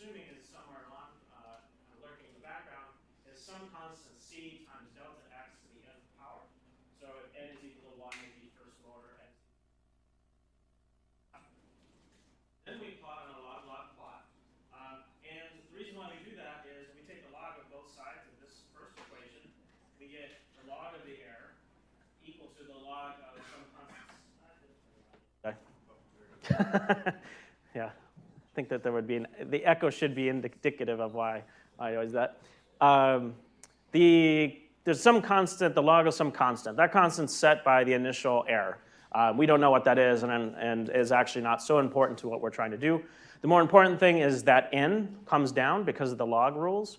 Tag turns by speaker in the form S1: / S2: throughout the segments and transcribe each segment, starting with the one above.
S1: assuming is somewhere lurking in the background is some constant c times delta x to the nth power. So if n is equal to 1, it would be first order. Then we plot on a log-log plot. And the reason why we do that is we take the log of both sides of this first equation. We get the log of the error equal to the log of some constant. Yeah, I think that there would be the echo should be indicative of why I always that. There's some constant, the log of some constant. That constant's set by the initial error. We don't know what that is, and is actually not so important to what we're trying to do. The more important thing is that n comes down because of the log rules.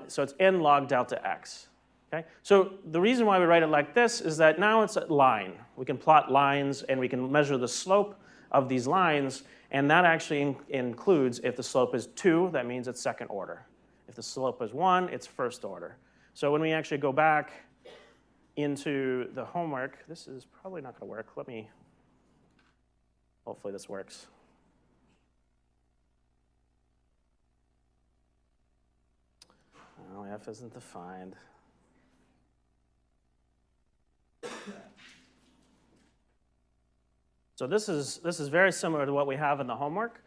S1: So it's n log delta x. Okay? So the reason why we write it like this is that now it's a line. We can plot lines, and we can measure the slope of these lines, and that actually includes if the slope is 2, that means it's second order. If the slope is 1, it's first order. So when we actually go back into the homework, this is probably not going to work. Hopefully this works. Oh, F isn't defined. So this is very similar to what we have in the homework.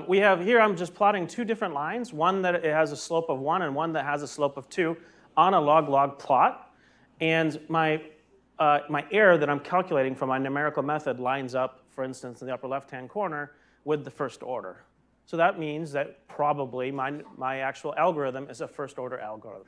S1: We have here, I'm just plotting two different lines, one that it has a slope of 1 and one that has a slope of 2 on a log-log plot. And my error that I'm calculating from my numerical method lines up, for instance, in the upper left-hand corner with the first order. So that means that probably my actual algorithm is a first-order algorithm.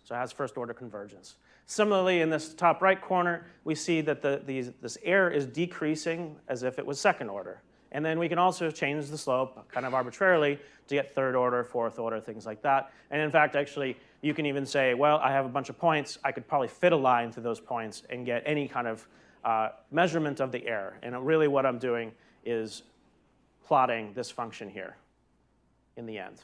S1: So it has first-order convergence. Similarly, in this top right corner, we see that this error is decreasing as if it was second order. And then we can also change the slope kind of arbitrarily to get third order, fourth order, things like that. And in fact, actually, you can even say, well, I have a bunch of points. I could probably fit a line through those points and get any kind of measurement of the error. And really what I'm doing is plotting this function here in the end.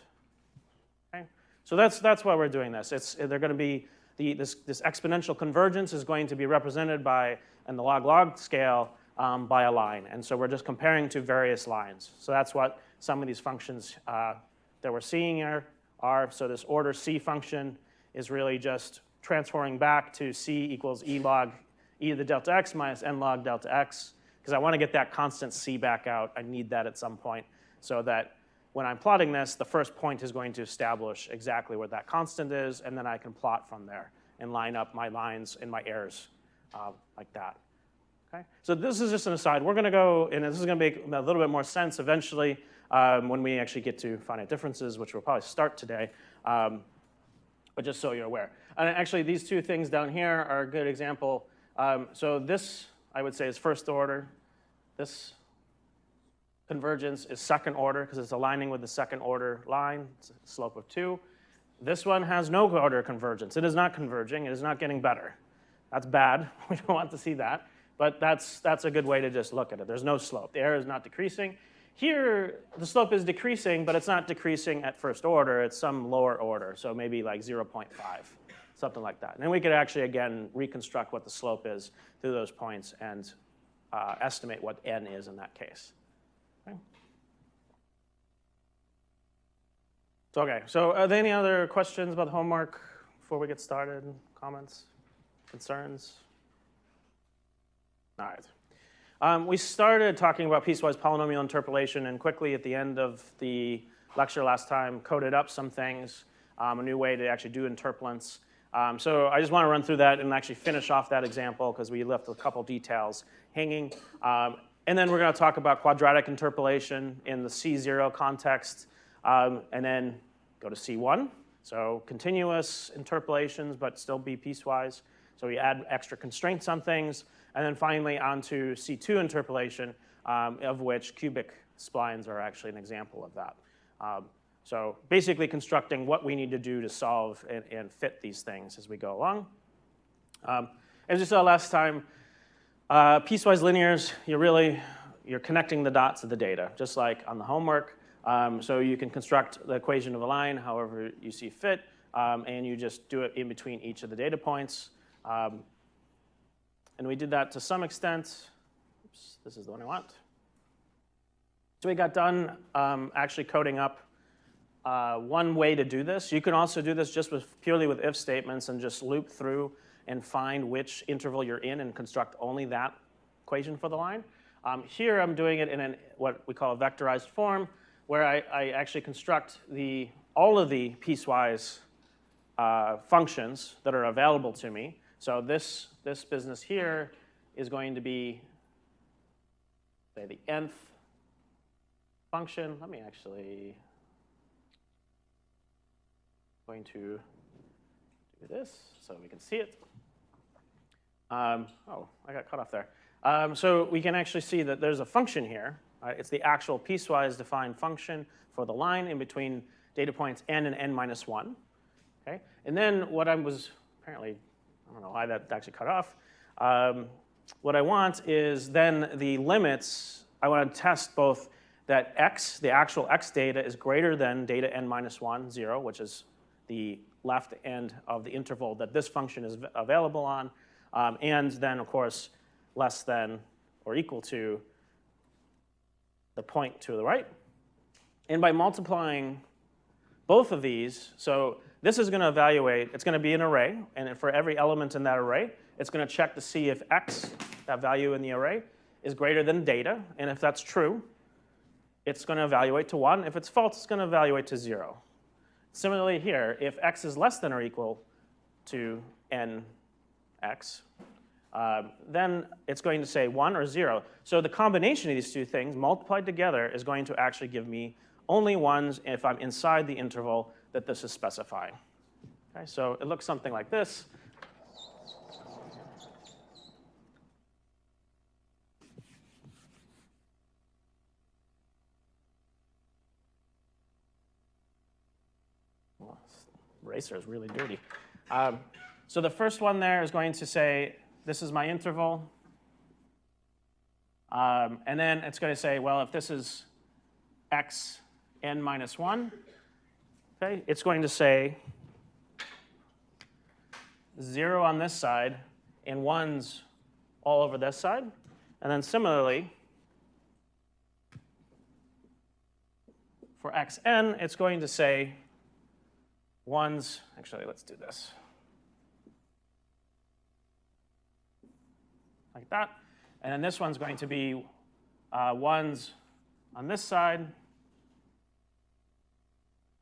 S1: Okay? So that's why we're doing this. They're going to be this exponential convergence is going to be represented by, in the log-log scale, by a line. And so we're just comparing to various lines. So that's what some of these functions that we're seeing here are. So this order C function is really just transforming back to C equals E log E to the delta x minus N log delta x. Because I want to get that constant C back out. I need that at some point so that when I'm plotting this, the first point is going to establish exactly what that constant is, and then I can plot from there and line up my lines and my errors like that. Okay? So this is just an aside. We're going to go, and this is going to make a little bit more sense eventually when we actually get to finite differences, which we'll probably start today, but just so you're aware. And actually, these two things down here are a good example. So this, I would say, is first order. This convergence is second order because it's aligning with the second order line. It's a slope of 2. This one has no order convergence. It is not converging. It is not getting better. That's bad. We don't want to see that. But that's a good way to just look at it. There's no slope. The error is not decreasing. Here, the slope is decreasing, but it's not decreasing at first order. It's some lower order, so maybe like 0.5, something like that. And then we could actually, again, reconstruct what the slope is through those points and estimate what n is in that case. Okay, so are there any other questions about the homework before we get started? Comments? Concerns? All right. We started talking about piecewise polynomial interpolation and quickly at the end of the lecture last time coded up some things, a new way to actually do interpolants. So I just want to run through that and actually finish off that example because we left a couple details hanging. And then we're going to talk about quadratic interpolation in the C0 context, and then go to C1. So continuous interpolations, but still be piecewise. So we add extra constraints on things. And then finally onto C2 interpolation, of which cubic splines are actually an example of that. So basically constructing what we need to do to solve and fit these things as we go along. As you saw last time, piecewise linears, you're connecting the dots of the data, just like on the homework. So you can construct the equation of a line however you see fit, and you just do it in between each of the data points. And we did that to some extent. Oops, this is the one I want. So we got done actually coding up one way to do this. You can also do this just purely with if statements and just loop through and find which interval you're in and construct only that equation for the line. Here I'm doing it in what we call a vectorized form, where I actually construct all of the piecewise functions that are available to me. So this business here is going to be, say, the nth function. Let me actually going to do this so we can see it. Oh, I got cut off there. So we can actually see that there's a function here. It's the actual piecewise defined function for the line in between data points n and n minus 1. Okay? And then what I was apparently, I don't know why that actually cut off. What I want is then the limits. I want to test both that x, the actual x data, is greater than data n minus 1, 0, which is the left end of the interval that this function is available on, and then, of course, less than or equal to the point to the right. And by multiplying both of these, so this is going to evaluate, it's going to be an array, and for every element in that array, it's going to check to see if x, that value in the array, is greater than data, and if that's true, it's going to evaluate to 1. If it's false, it's going to evaluate to 0. Similarly here, if x is less than or equal to nx, then it's going to say 1 or 0. So the combination of these two things multiplied together is going to actually give me only ones if I'm inside the interval that this is specifying. Okay, so it looks something like this. Eraser is really dirty. So the first one there is going to say, this is my interval. And then it's going to say, well, if this is x n minus 1, okay, it's going to say 0 on this side and 1s all over this side. And then similarly, for xn, it's going to say 1s, actually, let's do this. Like that. And then this one's going to be 1s on this side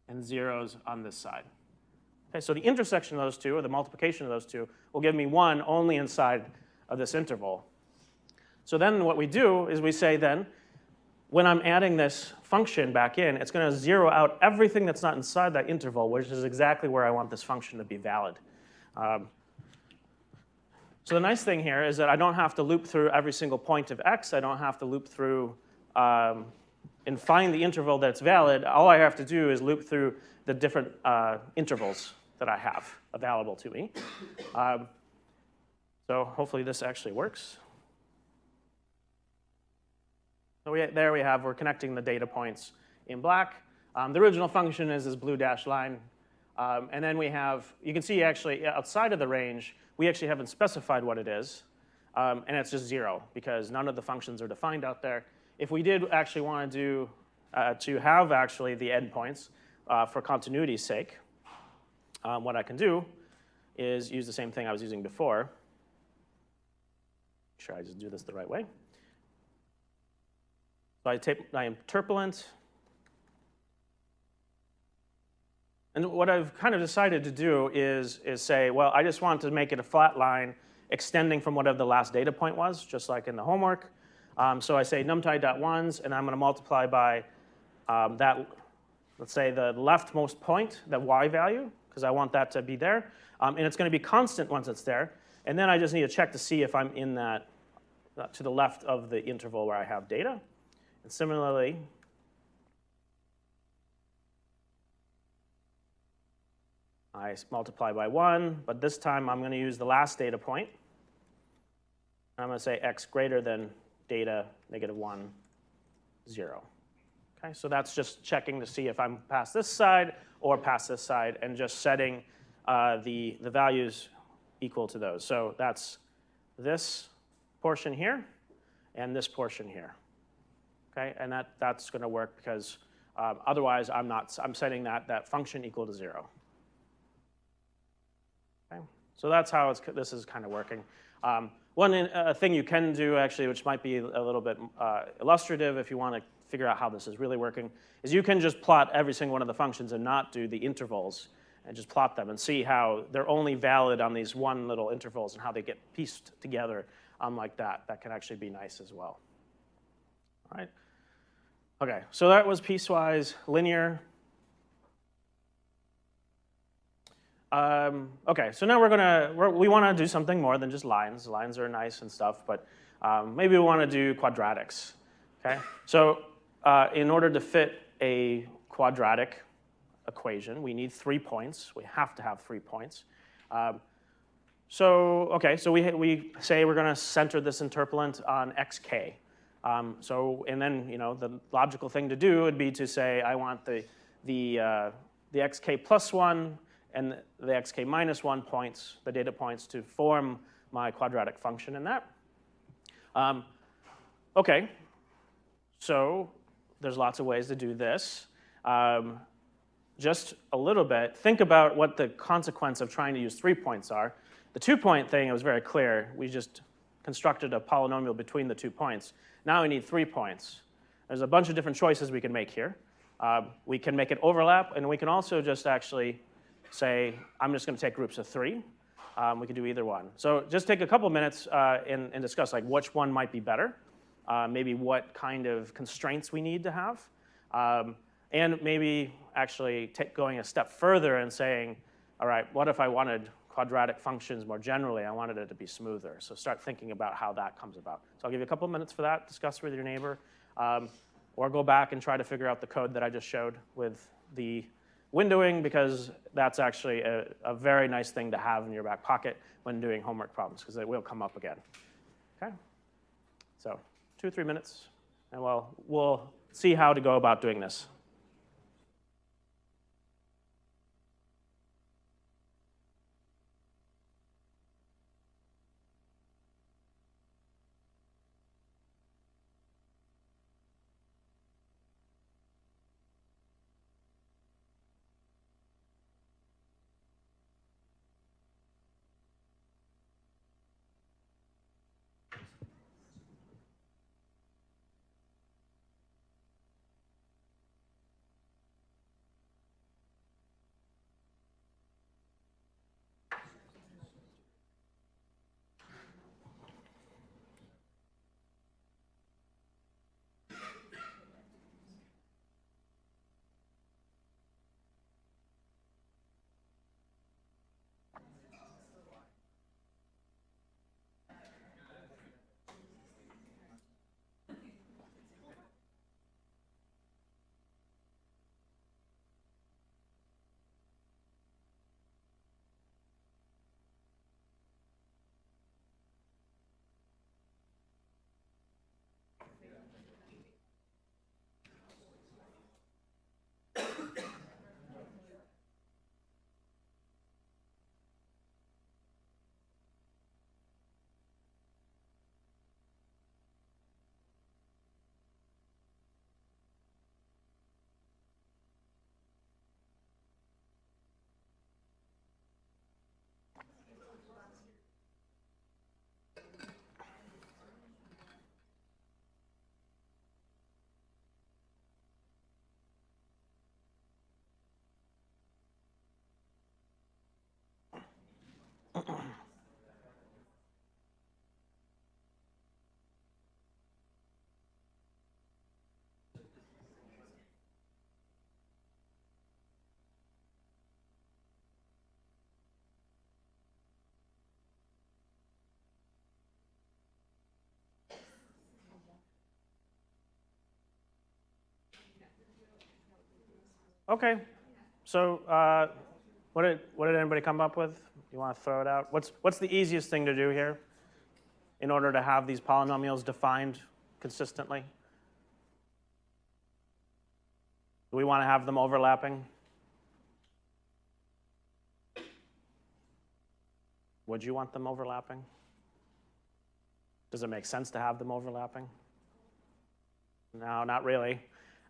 S1: and 0s on this side. Okay, so the intersection of those two, or the multiplication of those two, will give me 1 only inside of this interval. So then what we do is we say then, when I'm adding this function back in, it's going to zero out everything that's not inside that interval, which is exactly where I want this function to be valid. So the nice thing here is that I don't have to loop through every single point of x. I don't have to loop through and find the interval that's valid. All I have to do is loop through the different intervals that I have available to me. So hopefully this actually works. So there we have, we're connecting the data points in black. The original function is this blue dashed line. And then we have, you can see actually outside of the range, we actually haven't specified what it is. And it's just 0, because none of the functions are defined out there. If we did actually want to have actually the endpoints for continuity's sake, what I can do is use the same thing I was using before. Make sure I just do this the right way. So I interpolant. And what I've kind of decided to do is say, well, I just want to make it a flat line extending from whatever the last data point was, just like in the homework. So I say numti.ones, and I'm going to multiply by that, let's say, the leftmost point, the y value, because I want that to be there. And it's going to be constant once it's there. And then I just need to check to see if I'm in that, to the left of the interval where I have data. And similarly, I multiply by 1, but this time I'm going to use the last data point. I'm going to say x greater than data -1, 0. Okay, so that's just checking to see if I'm past this side or past this side, and just setting the values equal to those. So that's this portion here and this portion here. Okay, and that's going to work because Otherwise, I'm setting that function equal to 0. Okay? So that's how this is kind of working. One thing you can do, actually, which might be a little bit illustrative if you want to figure out how this is really working, is you can just plot every single one of the functions and not do the intervals, and just plot them and see how they're only valid on these one little intervals and how they get pieced together like that. That can actually be nice as well. All right. Okay, so that was piecewise linear. Okay, so now we want to do something more than just lines. Lines are nice and stuff, but maybe we want to do quadratics. Okay, so in order to fit a quadratic equation, we need 3 points. We have to have 3 points. So we say we're going to center this interpolant on xk. And then the logical thing to do would be to say I want the xk plus 1 and the xk minus 1 points, the data points, to form my quadratic function in that. Okay, so there's lots of ways to do this. Just a little bit, think about what the consequence of trying to use 3 points are. The 2-point thing, it was very clear. We just constructed a polynomial between the 2 points. Now we need 3 points. There's a bunch of different choices we can make here. We can make it overlap, and we can also just actually say, I'm just going to take groups of 3. We can do either one. So just take a couple minutes and discuss like which one might be better, maybe what kind of constraints we need to have, and maybe actually going a step further and saying, all right, what if I wanted quadratic functions more generally? I wanted it to be smoother. So start thinking about how that comes about. So I'll give you a couple minutes for that, discuss with your neighbor, or go back and try to figure out the code that I just showed with the windowing, because that's actually a very nice thing to have in your back pocket when doing homework problems, because it will come up again. Okay? So 2 or 3 minutes, and we'll see how to go about doing this. Okay, so what did anybody come up with? You want to throw it out? What's the easiest thing to do here in order to have these polynomials defined consistently? Do we want to have them overlapping? Would you want them overlapping? Does it make sense to have them overlapping? No, not really.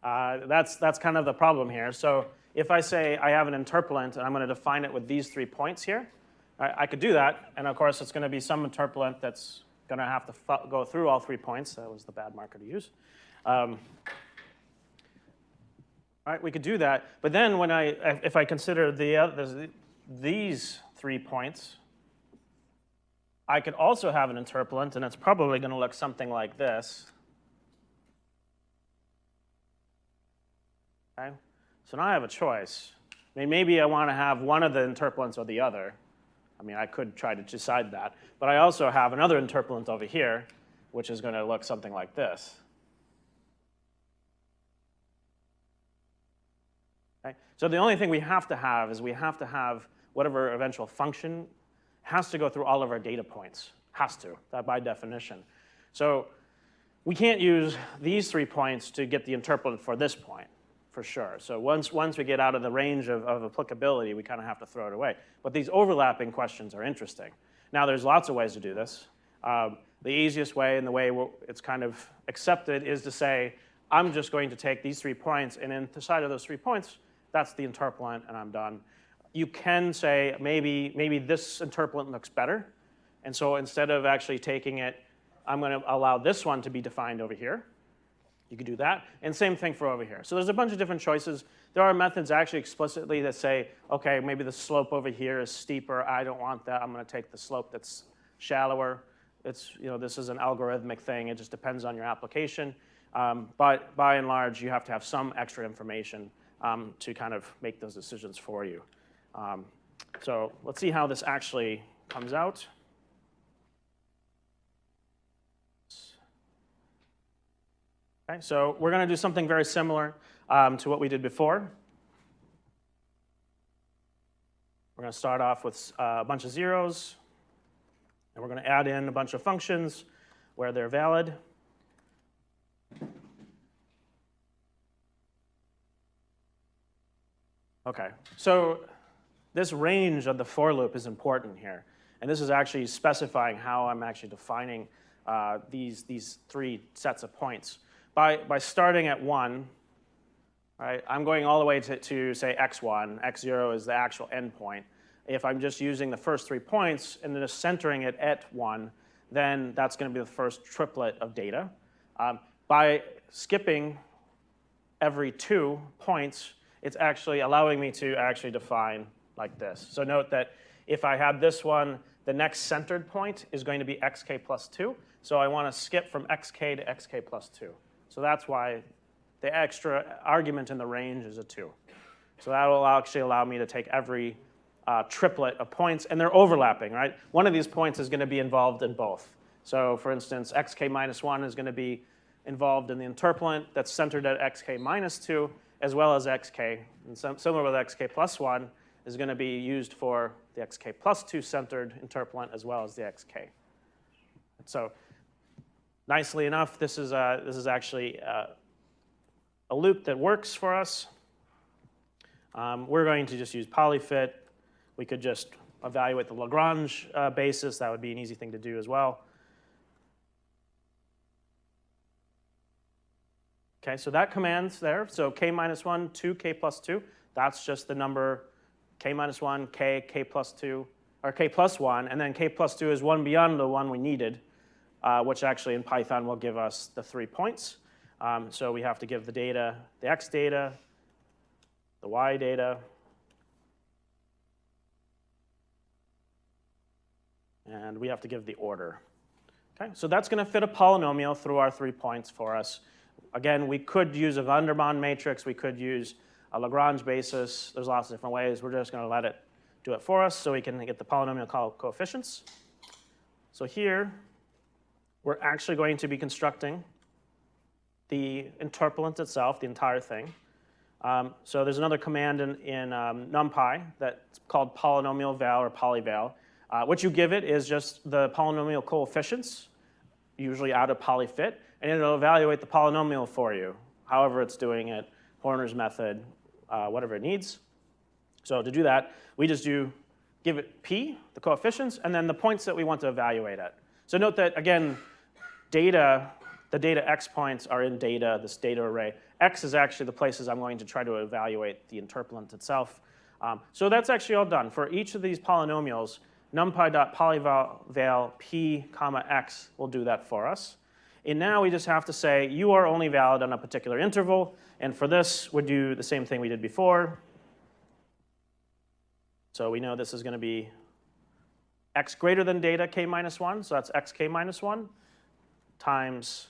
S1: That's kind of the problem here. So if I say I have an interpolant and I'm going to define it with these 3 points here, I could do that. And of course, it's going to be some interpolant that's going to have to go through all 3 points. That was the bad marker to use. All right, we could do that. But then when if I consider these 3 points, I could also have an interpolant, and it's probably going to look something like this. Okay? So now I have a choice. I mean, maybe I want to have one of the interpolants or the other. I mean, I could try to decide that. But I also have another interpolant over here, which is going to look something like this. Okay? So the only thing we have to have is we have to have whatever eventual function has to go through all of our data points. Has to, that by definition. So we can't use these 3 points to get the interpolant for this point, for sure. So once we get out of the range of applicability, we kind of have to throw it away. But these overlapping questions are interesting. Now, there's lots of ways to do this. The easiest way and the way it's kind of accepted is to say, I'm just going to take these 3 points, and inside of those 3 points, that's the interpolant, and I'm done. You can say, maybe this interpolant looks better. And so instead of actually taking it, I'm going to allow this one to be defined over here. You could do that. And same thing for over here. So there's a bunch of different choices. There are methods actually explicitly that say, OK, maybe the slope over here is steeper. I don't want that. I'm going to take the slope that's shallower. This is an algorithmic thing. It just depends on your application. But by and large, you have to have some extra information to kind of make those decisions for you. So let's see how this actually comes out. Okay, so we're going to do something very similar to what we did before. We're going to start off with a bunch of zeros, and we're going to add in a bunch of functions where they're valid. Okay, so this range of the for loop is important here. And this is actually specifying how I'm actually defining these 3 sets of points. By starting at 1, right, I'm going all the way to say x1. x0 is the actual endpoint. If I'm just using the first 3 points and then just centering it at 1, then that's going to be the first triplet of data. By skipping every 2 points, it's actually allowing me to actually define like this. So note that if I had this one, the next centered point is going to be xk plus 2. So I want to skip from xk to xk plus 2. So that's why the extra argument in the range is a 2. So that will actually allow me to take every triplet of points, and they're overlapping, right? One of these points is going to be involved in both. So for instance, xk minus 1 is going to be involved in the interpolant that's centered at xk minus 2, as well as xk. And similar with xk plus 1 is going to be used for the xk plus 2 centered interpolant as well as the xk. So nicely enough, this is actually a loop that works for us. We're going to just use polyfit. We could just evaluate the Lagrange basis. That would be an easy thing to do as well. Okay, so that command's there. So k minus 1, 2, k plus 2. That's just the number k minus 1, k plus 2, or k plus 1. And then k plus 2 is one beyond the one we needed, which actually in Python will give us the 3 points. So we have to give the data, the x data, the y data, and we have to give the order. Okay, so that's going to fit a polynomial through our 3 points for us. Again, we could use a van der Waals matrix. We could use a Lagrange basis. There's lots of different ways. We're just going to let it do it for us so we can get the polynomial coefficients. So here, we're actually going to be constructing the interpolant itself, the entire thing. So there's another command in NumPy that's called polynomial val or polyval. What you give it is just the polynomial coefficients, usually out of polyfit, and it'll evaluate the polynomial for you, however it's doing it, Horner's method, whatever it needs. So to do that, we just give it p, the coefficients, and then the points that we want to evaluate at. So note that, again, data The data x points are in data, this data array. X is actually the places I'm going to try to evaluate the interpolant itself. So that's actually all done. For each of these polynomials, numpy.polyval p comma x will do that for us. And now we just have to say you are only valid on a particular interval. And for this, we'll do the same thing we did before. So we know this is going to be x greater than data k minus 1. So that's xk minus 1 times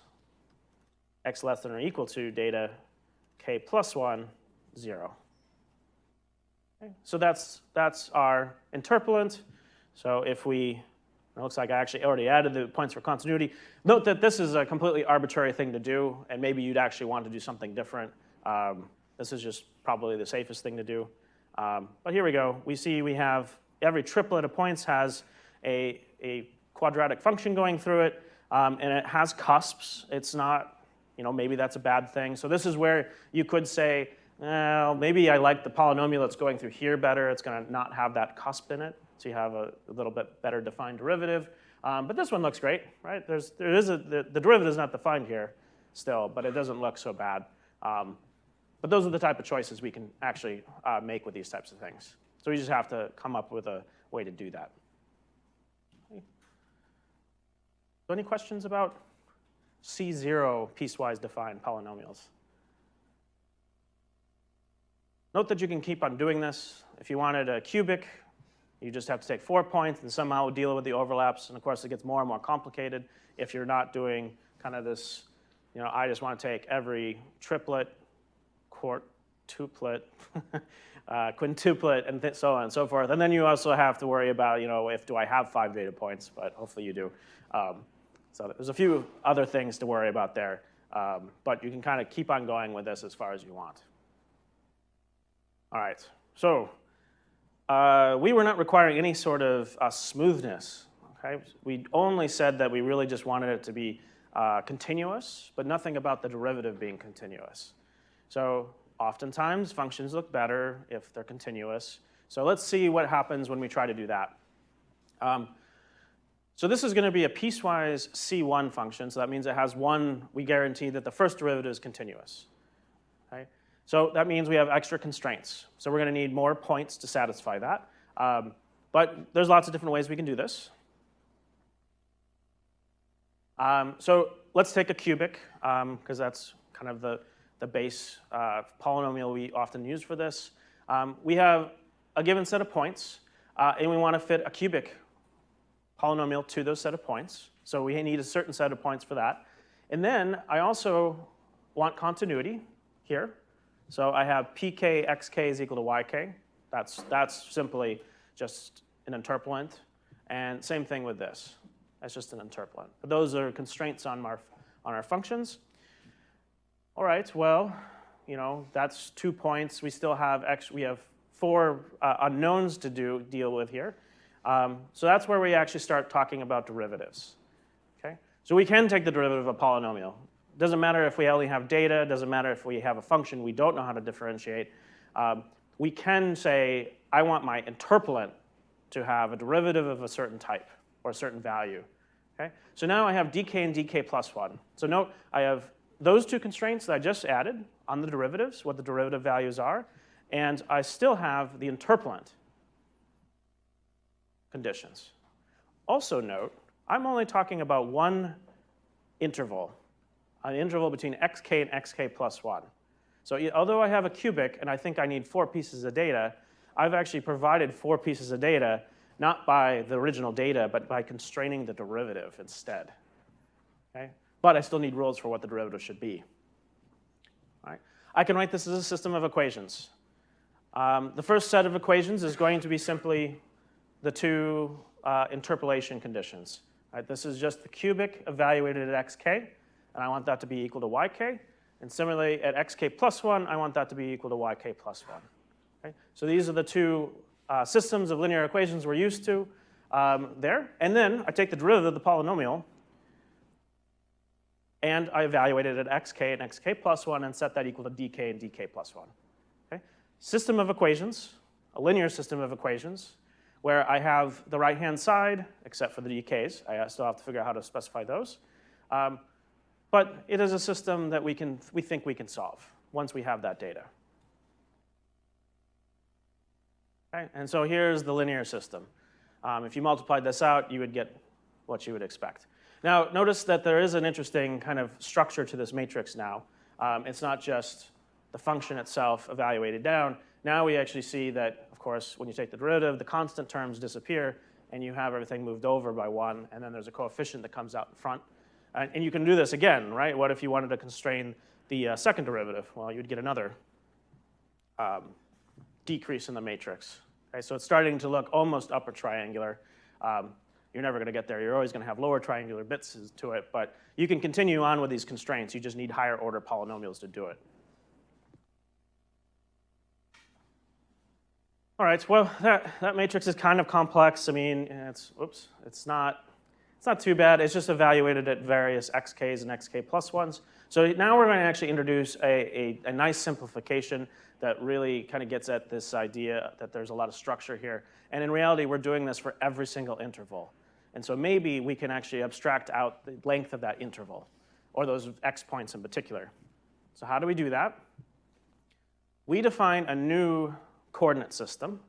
S1: x less than or equal to data k plus 1, 0. Okay. So that's our interpolant. So if we, it looks like I actually already added the points for continuity. Note that this is a completely arbitrary thing to do, and maybe you'd actually want to do something different. This is just probably the safest thing to do. But here we go. We see we have every triplet of points has a quadratic function going through it, and it has cusps. It's not, maybe that's a bad thing. So this is where you could say, well, maybe I like the polynomial that's going through here better. It's going to not have that cusp in it. So you have a little bit better defined derivative. But this one looks great, right? The derivative is not defined here still, but it doesn't look so bad. But those are the type of choices we can actually make with these types of things. So we just have to come up with a way to do that. Okay. So any questions about C0 piecewise defined polynomials? Note that you can keep on doing this. If you wanted a cubic, you just have to take 4 points and somehow deal with the overlaps. And of course, it gets more and more complicated if you're not doing kind of this, I just want to take every triplet, quartuplet, quintuplet, and so on and so forth. And then you also have to worry about, if do I have 5 data points, but hopefully you do. So there's a few other things to worry about there. But you can kind of keep on going with this as far as you want. All right, so we were not requiring any sort of smoothness. Okay? We only said that we really just wanted it to be continuous, but nothing about the derivative being continuous. So oftentimes, functions look better if they're continuous. So let's see what happens when we try to do that. So this is going to be a piecewise C1 function. So that means it has one, we guarantee that the first derivative is continuous. Okay? So that means we have extra constraints. So we're going to need more points to satisfy that. But there's lots of different ways we can do this. So let's take a cubic, because that's kind of the base polynomial we often use for this. We have a given set of points, and we want to fit a cubic polynomial to those set of points. So we need a certain set of points for that. And then I also want continuity here. So I have pk xk is equal to yk. That's simply just an interpolant. And same thing with this. That's just an interpolant. But those are constraints on our functions. All right, well, that's 2 points. We still have we have 4 unknowns to deal with here. So that's where we actually start talking about derivatives. Okay? So we can take the derivative of a polynomial. Doesn't matter if we only have data, doesn't matter if we have a function we don't know how to differentiate. We can say, I want my interpolant to have a derivative of a certain type or a certain value. Okay? So now I have dk and dk plus 1. So note, I have those 2 constraints that I just added on the derivatives, what the derivative values are, and I still have the interpolant conditions. Also note, I'm only talking about one interval, an interval between xk and xk plus 1. So although I have a cubic and I think I need 4 pieces of data, I've actually provided 4 pieces of data, not by the original data, but by constraining the derivative instead. Okay? But I still need rules for what the derivative should be. All right? I can write this as a system of equations. The first set of equations is going to be simply the 2 interpolation conditions. All right? This is just the cubic evaluated at xk, and I want that to be equal to yk. And similarly, at xk plus 1, I want that to be equal to yk plus 1. Okay? So these are the 2 systems of linear equations we're used to there. And then I take the derivative of the polynomial, and I evaluate it at xk and xk plus 1 and set that equal to dk and dk plus 1. Okay? System of equations, a linear system of equations, where I have the right-hand side, except for the dk's. I still have to figure out how to specify those. But it is a system that we think we can solve once we have that data. Okay? And so here's the linear system. If you multiplied this out, you would get what you would expect. Now, notice that there is an interesting kind of structure to this matrix now. It's not just the function itself evaluated down. Now we actually see that, of course, when you take the derivative, the constant terms disappear, and you have everything moved over by 1, and then there's a coefficient that comes out in front. And you can do this again, right? What if you wanted to constrain the second derivative? Well, you'd get another decrease in the matrix. Okay, so it's starting to look almost upper triangular. You're never going to get there. You're always going to have lower triangular bits to it, but you can continue on with these constraints. You just need higher order polynomials to do it. All right, well, that matrix is kind of complex. I mean, it's not too bad. It's just evaluated at various xk's and xk plus ones. So now we're going to actually introduce a nice simplification that really kind of gets at this idea that there's a lot of structure here. And in reality, we're doing this for every single interval. And so maybe we can actually abstract out the length of that interval, or those x points in particular. So how do we do that? We define a new coordinate system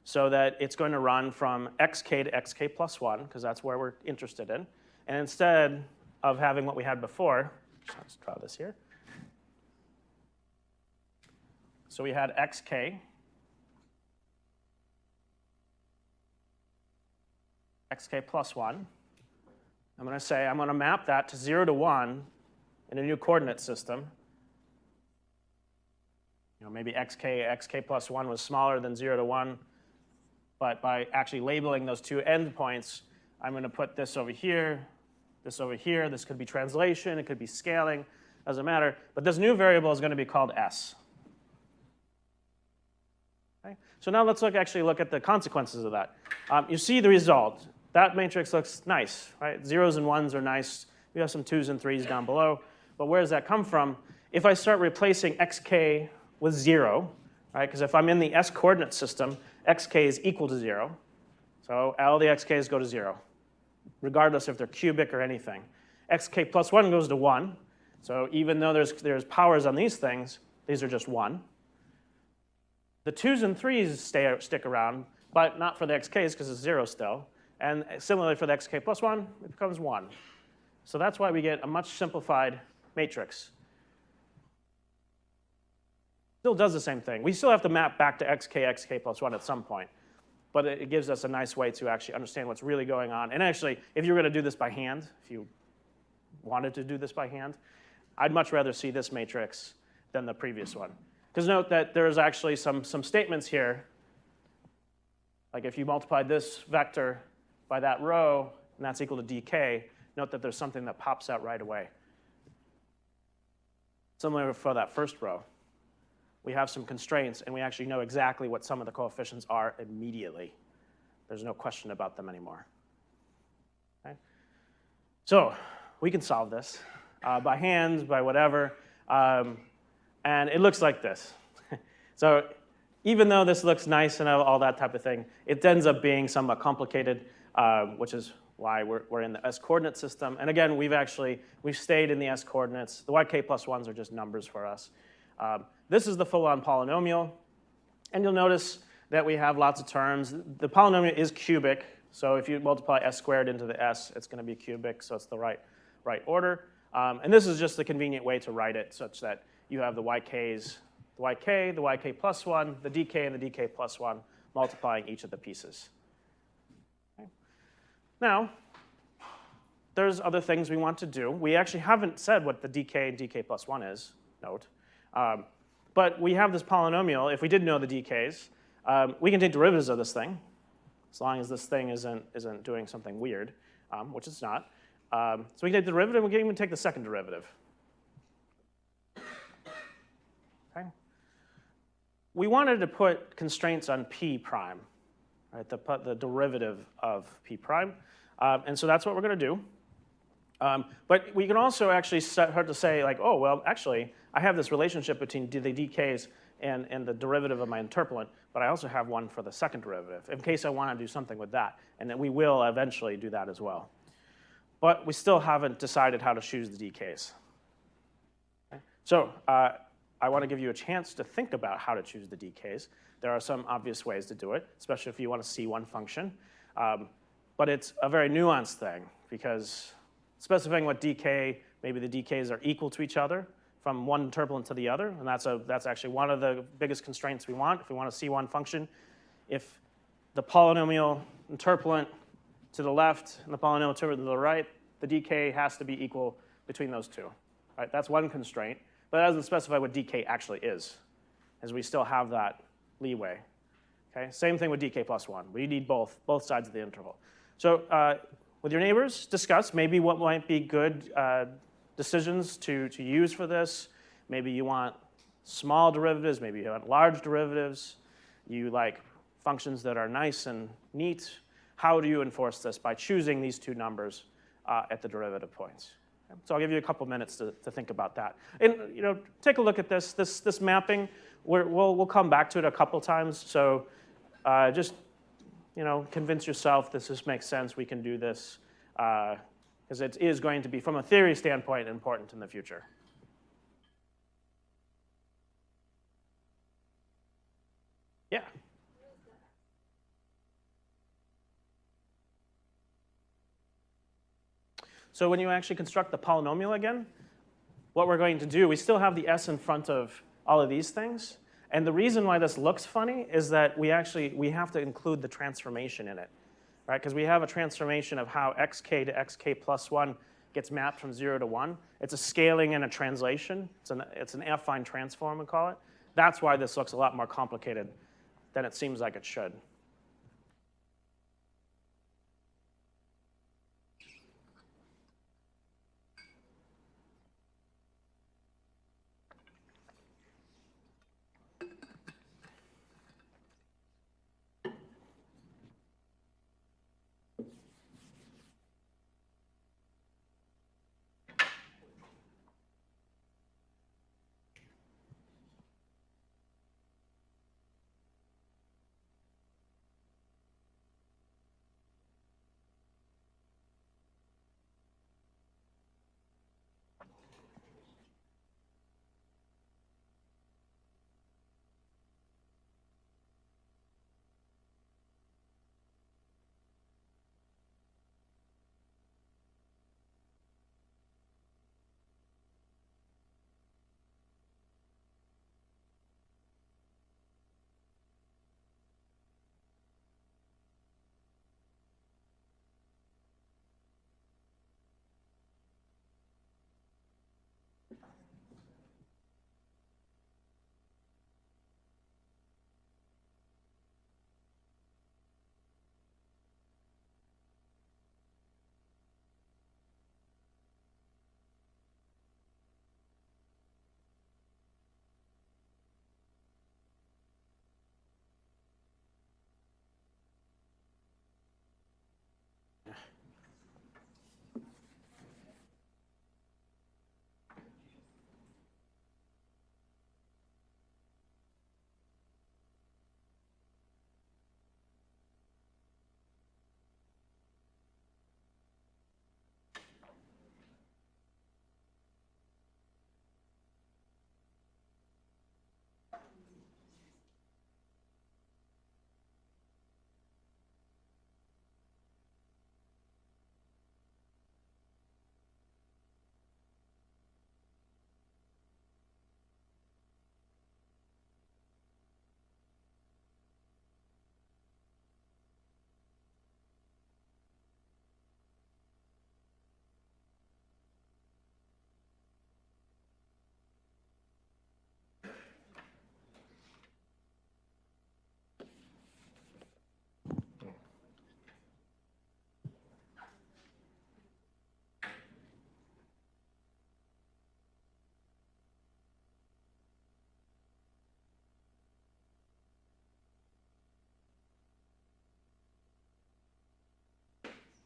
S1: so that it's going to run from xk to xk plus 1, because that's where we're interested in. And instead of having what we had before, let's draw this here. So we had xk, xk plus 1. I'm going to say I'm going to map that to 0 to 1 in a new coordinate system. Maybe xk plus 1 was smaller than 0 to 1, but by actually labeling those two endpoints, I'm going to put this over here, this over here. This could be translation, it could be scaling, doesn't matter. But this new variable is going to be called s. Okay? So now let's actually look at the consequences of that. You see the result. That matrix looks nice, right? Zeros and ones are nice. We have some 2s and 3s down below. But where does that come from? If I start replacing xk with 0, right? Because if I'm in the s coordinate system, xk is equal to 0. So all the xk's go to 0, regardless if they're cubic or anything. Xk plus 1 goes to 1. So even though there's powers on these things, these are just 1. The 2s and 3s stick around, but not for the xk's because it's 0 still. And similarly for the xk plus 1, it becomes 1. So that's why we get a much simplified matrix. Still does the same thing. We still have to map back to xk plus 1 at some point. But it gives us a nice way to actually understand what's really going on. And actually, if you were going to do this by hand, if you wanted to do this by hand, I'd much rather see this matrix than the previous one. Because note that there's actually some statements here. Like if you multiply this vector by that row, and that's equal to dk, note that there's something that pops out right away. Similar for that first row. We have some constraints, and we actually know exactly what some of the coefficients are immediately. There's no question about them anymore. Okay? So we can solve this by hand, by whatever, and it looks like this. So even though this looks nice and all that type of thing, it ends up being somewhat complicated, which is why we're in the s-coordinate system. And again, we've stayed in the s-coordinates. The yk plus 1s are just numbers for us. This is the full-on polynomial, and you'll notice that we have lots of terms. The polynomial is cubic, so if you multiply s squared into the s, it's going to be cubic, so it's the right order. And this is just the convenient way to write it, such that you have the yk's, the yk plus 1, the dk, and the dk plus 1, multiplying each of the pieces. Okay. Now, there's other things we want to do. We actually haven't said what the dk and dk plus 1 is, note. But we have this polynomial. If we did know the dk's, we can take derivatives of this thing, as long as this thing isn't doing something weird, which it's not. So we can take the derivative, we can even take the second derivative. Okay. We wanted to put constraints on p prime, right? The derivative of p prime. And so that's what we're going to do. But we can also actually start to say, like, oh, well, actually, I have this relationship between the dk's and the derivative of my interpolant, but I also have one for the second derivative, in case I want to do something with that. And then we will eventually do that as well. But we still haven't decided how to choose the dk's. So I want to give you a chance to think about how to choose the DKs. There are some obvious ways to do it, especially if you want to see one function. But it's a very nuanced thing, because specifying what DK, maybe the DKs are equal to each other from one interpolant to the other, and that's actually one of the biggest constraints we want if we want to see one function. If the polynomial interpolant to the left and the polynomial interpolant to the right, the DK has to be equal between those two. Right? That's one constraint, but it doesn't specify what DK actually is, as we still have that leeway. Okay? Same thing with DK plus 1. We need both sides of the interval. So with your neighbors, discuss maybe what might be good decisions to use for this. Maybe you want small derivatives, maybe you want large derivatives. You like functions that are nice and neat. How do you enforce this? By choosing these two numbers at the derivative points. So I'll give you a couple minutes to think about that. And take a look at this mapping. We'll come back to it a couple times. So just convince yourself this makes sense. We can do this because it is going to be, from a theory standpoint, important in the future. Yeah. So when you actually construct the polynomial again, what we're going to do, we still have the s in front of all of these things. And the reason why this looks funny is that we have to include the transformation in it, right? Because we have a transformation of how xk to xk plus 1 gets mapped from 0 to 1. It's a scaling and a translation. It's an affine transform, we call it. That's why this looks a lot more complicated than it seems like it should.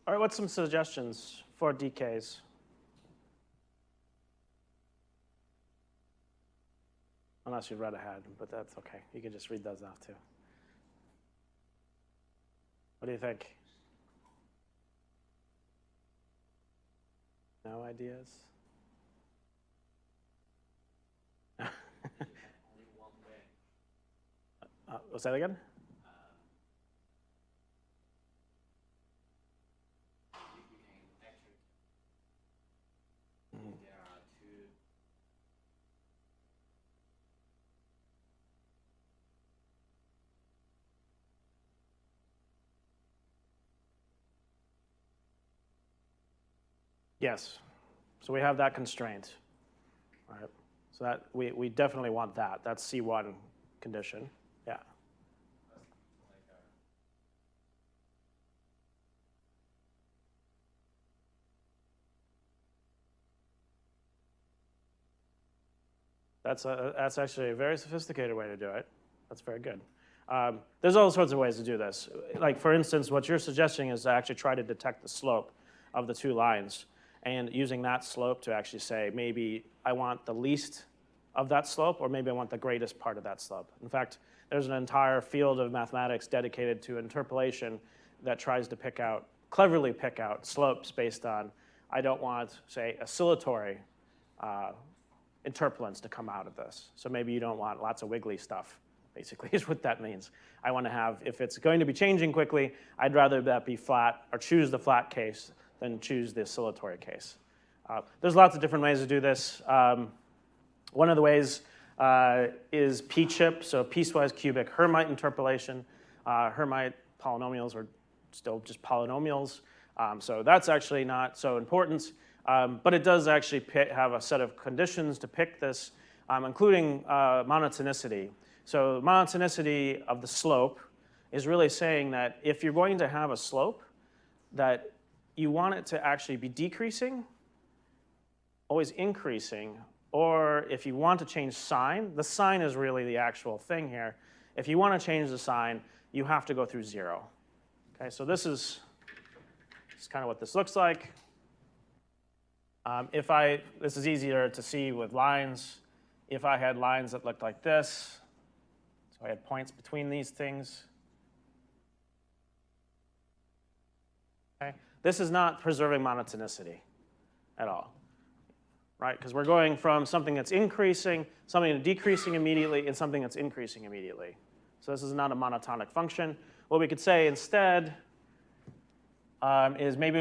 S1: All right, what's some suggestions for DKs? Unless you read ahead, but that's OK. You can just read those off, too. What do you think? No ideas? Was that again? Yes. So we have that constraint. All right. So that we definitely want that. That's C1 condition. Yeah. That's actually a very sophisticated way to do it. That's very good. There's all sorts of ways to do this. Like, for instance, what you're suggesting is to actually try to detect the slope of the two lines, and using that slope to actually say, maybe I want the least of that slope, or maybe I want the greatest part of that slope. In fact, there's an entire field of mathematics dedicated to interpolation that tries to cleverly pick out slopes based on, I don't want, say, oscillatory interpolants to come out of this. So maybe you don't want lots of wiggly stuff, basically, is what that means. I want to have, if it's going to be changing quickly, I'd rather that be flat, or choose the flat case than choose the oscillatory case. There's lots of different ways to do this. One of the ways is p-chip, so piecewise cubic Hermite interpolation. Hermite polynomials are still just polynomials, so that's actually not so important. But it does actually have a set of conditions to pick this, including monotonicity. So monotonicity of the slope is really saying that if you're going to have a slope, that you want it to actually be decreasing, always increasing, or if you want to change sign, the sign is really the actual thing here. If you want to change the sign, you have to go through 0. Okay, so this is kind of what this looks like. This is easier to see with lines. If I had lines that looked like this, so I had points between these things. Okay, this is not preserving monotonicity at all, right? Because we're going from something that's increasing, something that's decreasing immediately, and something that's increasing immediately. So this is not a monotonic function. What we could say instead is maybe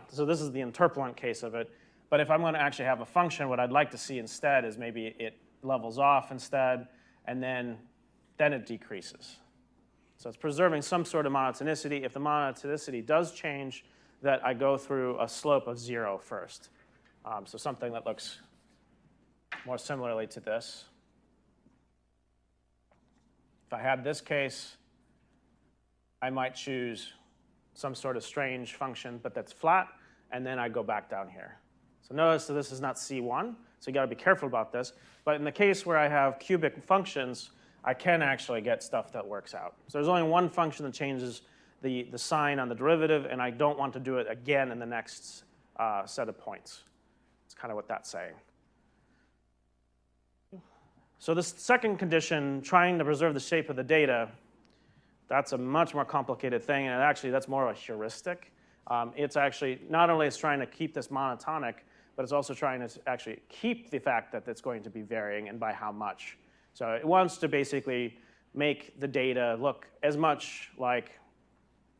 S1: so this is the interpolant case of it, but if I'm going to actually have a function, what I'd like to see instead is maybe it levels off instead, and then it decreases. So it's preserving some sort of monotonicity. If the monotonicity does change, that I go through a slope of 0 first. So something that looks more similarly to this. If I had this case, I might choose some sort of strange function, but that's flat, and then I go back down here. So notice that this is not C1, so you got to be careful about this. But in the case where I have cubic functions, I can actually get stuff that works out. So there's only one function that changes the sign on the derivative, and I don't want to do it again in the next set of points. That's kind of what that's saying. So this second condition, trying to preserve the shape of the data, that's a much more complicated thing, and actually that's more of a heuristic. It's actually, not only is trying to keep this monotonic, but it's also trying to actually keep the fact that it's going to be varying and by how much. So it wants to basically make the data look as much like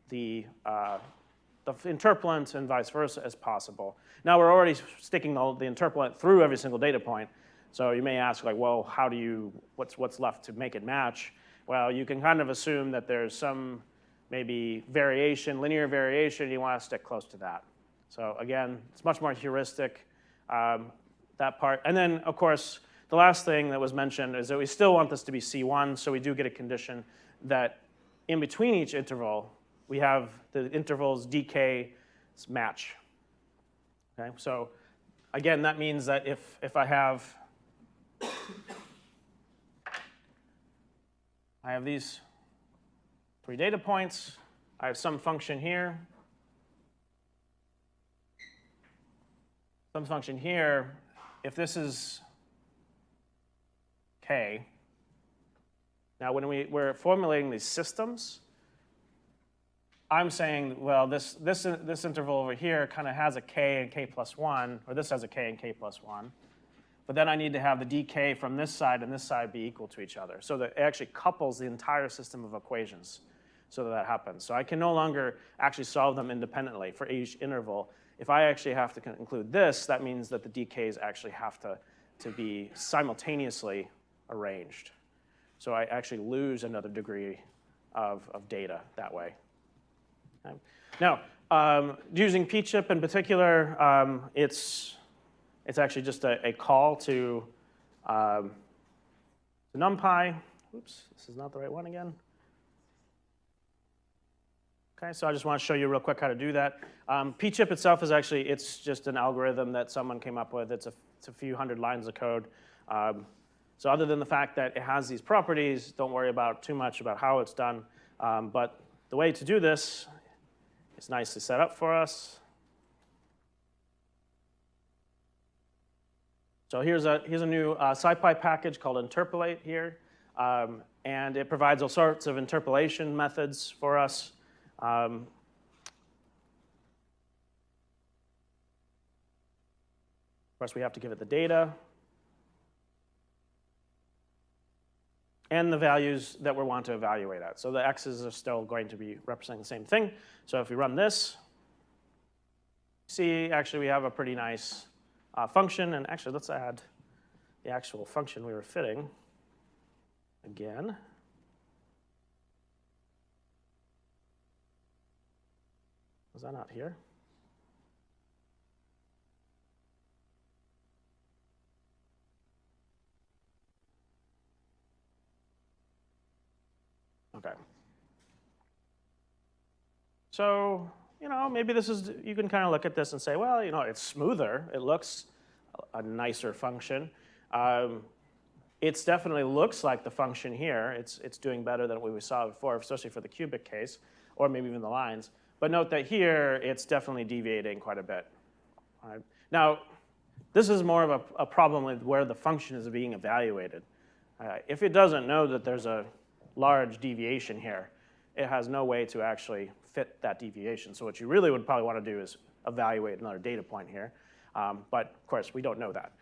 S1: the interpolant and vice versa as possible. Now we're already sticking the interpolant through every single data point, so you may ask, like, well, what's left to make it match? Well, you can kind of assume that there's some maybe variation, linear variation, you want to stick close to that. So again, it's much more heuristic, that part. And then, of course, the last thing that was mentioned is that we still want this to be C1, so we do get a condition that in between each interval, we have the intervals dk match. Okay, so again, that means that if I have these 3 data points, I have some function here, some function here. If this is k, now when we're formulating these systems, I'm saying, well, this interval over here kind of has a k and k plus 1, or this has a k and k plus 1. but then I need to have the decay from this side and this side be equal to each other. So that it actually couples the entire system of equations so that happens. So I can no longer actually solve them independently for each interval. If I actually have to include this, that means that the decays actually have to be simultaneously arranged. So I actually lose another degree of data that way. Okay. Now, using pchip in particular, it's actually just a call to NumPy. Oops, this is not the right one again. Okay, so I just want to show you real quick how to do that. Pchip itself is actually, it's just an algorithm that someone came up with. It's a few hundred lines of code. So other than the fact that it has these properties, don't worry about too much about how it's done. But the way to do this is nicely set up for us. So here's a new SciPy package called interpolate here. And it provides all sorts of interpolation methods for us. Of course, we have to give it the data and the values that we want to evaluate at. So the x's are still going to be representing the same thing. So if we run this, see, actually we have a pretty nice function. And actually, let's add the actual function we were fitting again. Was that not here? Okay. So, maybe this is, you can kind of look at this and say, well, it's smoother. It looks a nicer function. It definitely looks like the function here. It's doing better than what we saw before, especially for the cubic case, or maybe even the lines. But note that here, it's definitely deviating quite a bit. Right. Now, this is more of a problem with where the function is being evaluated. If it doesn't know that there's a large deviation here, it has no way to actually fit that deviation. So what you really would probably want to do is evaluate another data point here. But of course, we don't know that.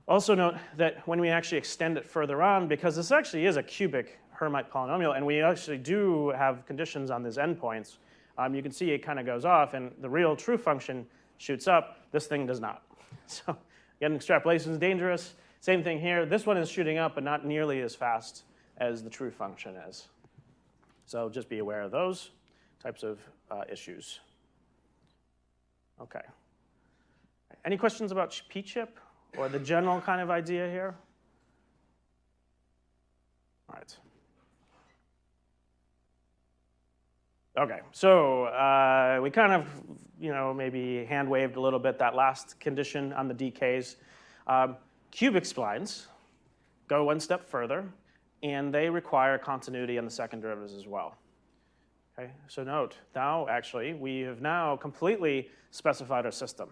S1: Also note that when we actually extend it further on, because this actually is a cubic Hermite polynomial, and we actually do have conditions on these endpoints, you can see it kind of goes off, and the real true function shoots up. This thing does not. So again, extrapolation is dangerous. Same thing here. This one is shooting up, but not nearly as fast as the true function is. So just be aware of those types of issues. Okay. Any questions about pchip or the general kind of idea here? All right. Okay, so we kind of, maybe hand-waved a little bit that last condition on the decays. Cubic splines go one step further, and they require continuity on the second derivatives as well. Okay, so note, now actually, we have now completely specified our system.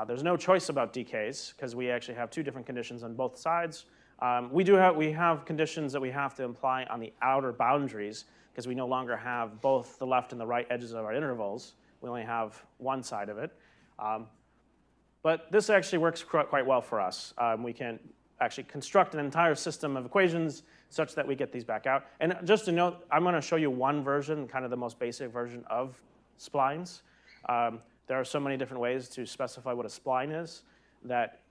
S1: There's no choice about decays, because we actually have two different conditions on both sides. We have conditions that we have to imply on the outer boundaries, because we no longer have both the left and the right edges of our intervals. We only have one side of it. But this actually works quite well for us. We can actually construct an entire system of equations such that we get these back out. And just to note, I'm going to show you one version, kind of the most basic version of splines. There are so many different ways to specify what a spline is that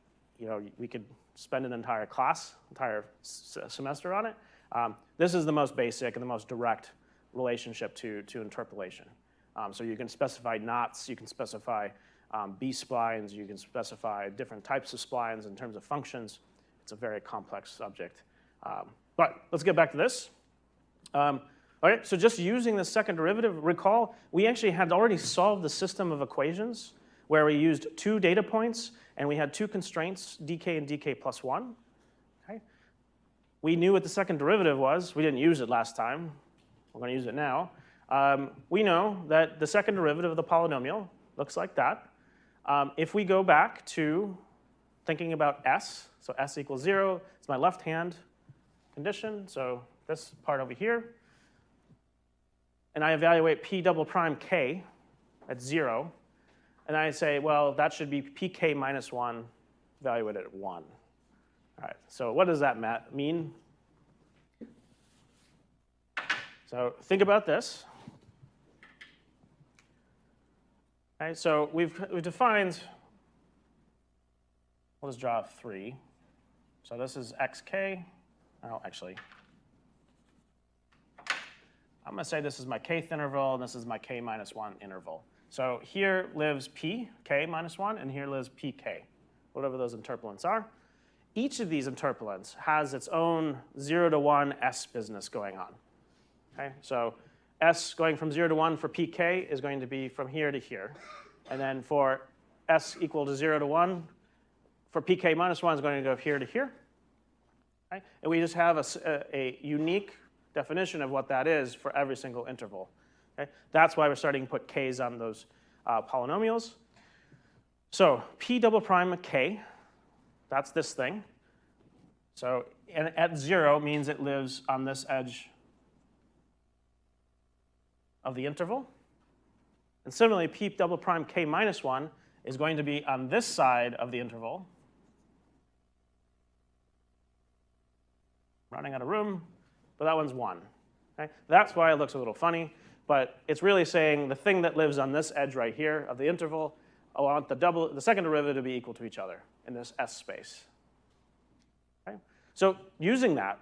S1: we could spend an entire class, entire semester on it. This is the most basic and the most direct relationship to interpolation. So you can specify knots, you can specify B-splines, you can specify different types of splines in terms of functions. It's a very complex subject. But let's get back to this. All right, so just using the second derivative, recall, we actually had already solved the system of equations where we used two data points and we had two constraints, dk and dk plus 1. Okay. We knew what the second derivative was. We didn't use it last time. We're going to use it now. We know that the second derivative of the polynomial looks like that. If we go back to thinking about s, so s equals 0, it's my left-hand condition, so this part over here. And I evaluate p double prime k at 0. And I say, well, that should be pk minus 1 evaluated at 1. All right, so what does that mean? So think about this. Okay, so we've defined, we'll just draw 3. So this is xk. Oh, actually, I'm going to say this is my kth interval, and this is my k minus 1 interval. So here lives p, k minus 1, and here lives pk, whatever those interpolants are. Each of these interpolants has its own 0 to 1 s business going on. Okay, so s going from 0 to 1 for pk is going to be from here to here. And then for s equal to 0 to 1, for pk minus 1 is going to go here to here. Okay? And we just have a unique definition of what that is for every single interval. Okay? That's why we're starting to put k's on those polynomials. So p double prime k, that's this thing. So and at 0 means it lives on this edge of the interval. And similarly, p double prime k minus 1 is going to be on this side of the interval. Running out of room, but that one's 1. Okay? That's why it looks a little funny, but it's really saying the thing that lives on this edge right here of the interval, I want the second derivative to be equal to each other in this S space. Okay? So using that,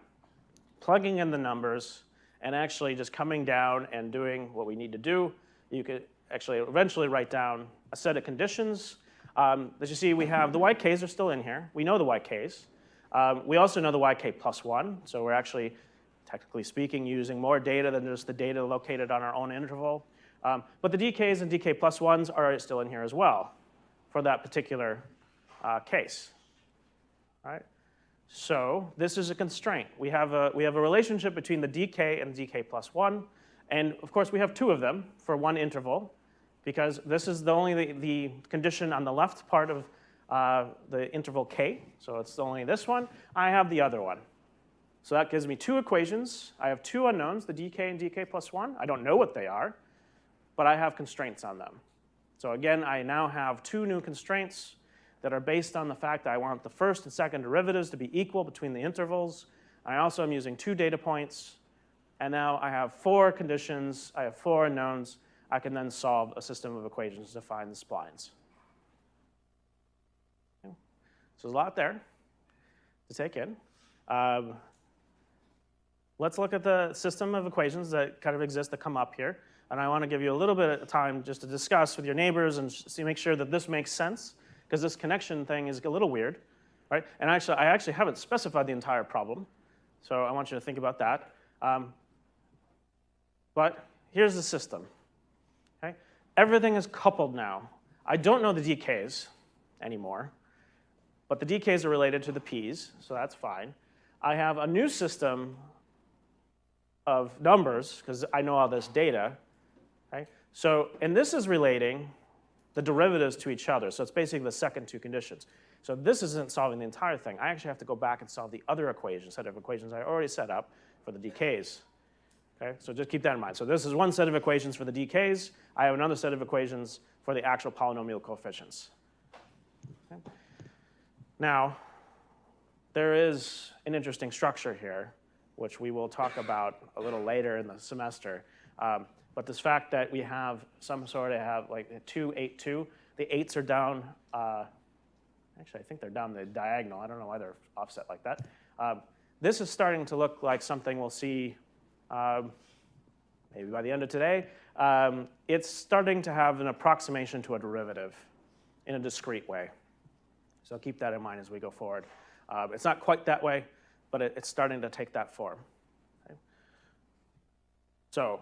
S1: plugging in the numbers, and actually just coming down and doing what we need to do, you could actually eventually write down a set of conditions. As you see, we have the YKs are still in here. We know the YKs. We also know the YK plus 1, so we're actually, technically speaking, using more data than just the data located on our own interval. But the DKs and DK plus 1s are still in here as well for that particular case. All right? So this is a constraint. We have a relationship between the DK and DK plus 1. And of course, we have 2 of them for one interval, because this is only the condition on the left part of the interval k. So it's only this one. I have the other one. So that gives me 2 equations. I have 2 unknowns, the dk and dk plus 1. I don't know what they are, but I have constraints on them. So again, I now have 2 new constraints that are based on the fact that I want the first and second derivatives to be equal between the intervals. I also am using 2 data points. And now I have 4 conditions. I have 4 unknowns. I can then solve a system of equations to find the splines. Okay. So there's a lot there to take in. Let's look at the system of equations that kind of exist that come up here. And I want to give you a little bit of time just to discuss with your neighbors and make sure that this makes sense, because this connection thing is a little weird, right? And actually, I actually haven't specified the entire problem, so I want you to think about that. But here's the system. Okay? Everything is coupled now. I don't know the DKs anymore, but the DKs are related to the Ps, so that's fine. I have a new system of numbers, because I know all this data. Okay? So, and this is relating the derivatives to each other. So it's basically the second 2 conditions. So this isn't solving the entire thing. I actually have to go back and solve the other equation, set of equations I already set up for the DKs. Okay? So just keep that in mind. So this is one set of equations for the DKs. I have another set of equations for the actual polynomial coefficients. Okay? Now, there is an interesting structure here, which we will talk about a little later in the semester. But this fact that we have some sort of like 2, 8, 2, the 8s are down, actually I think they're down the diagonal. I don't know why they're offset like that. This is starting to look like something we'll see maybe by the end of today. It's starting to have an approximation to a derivative in a discrete way. So keep that in mind as we go forward. It's not quite that way, but it's starting to take that form. Okay? So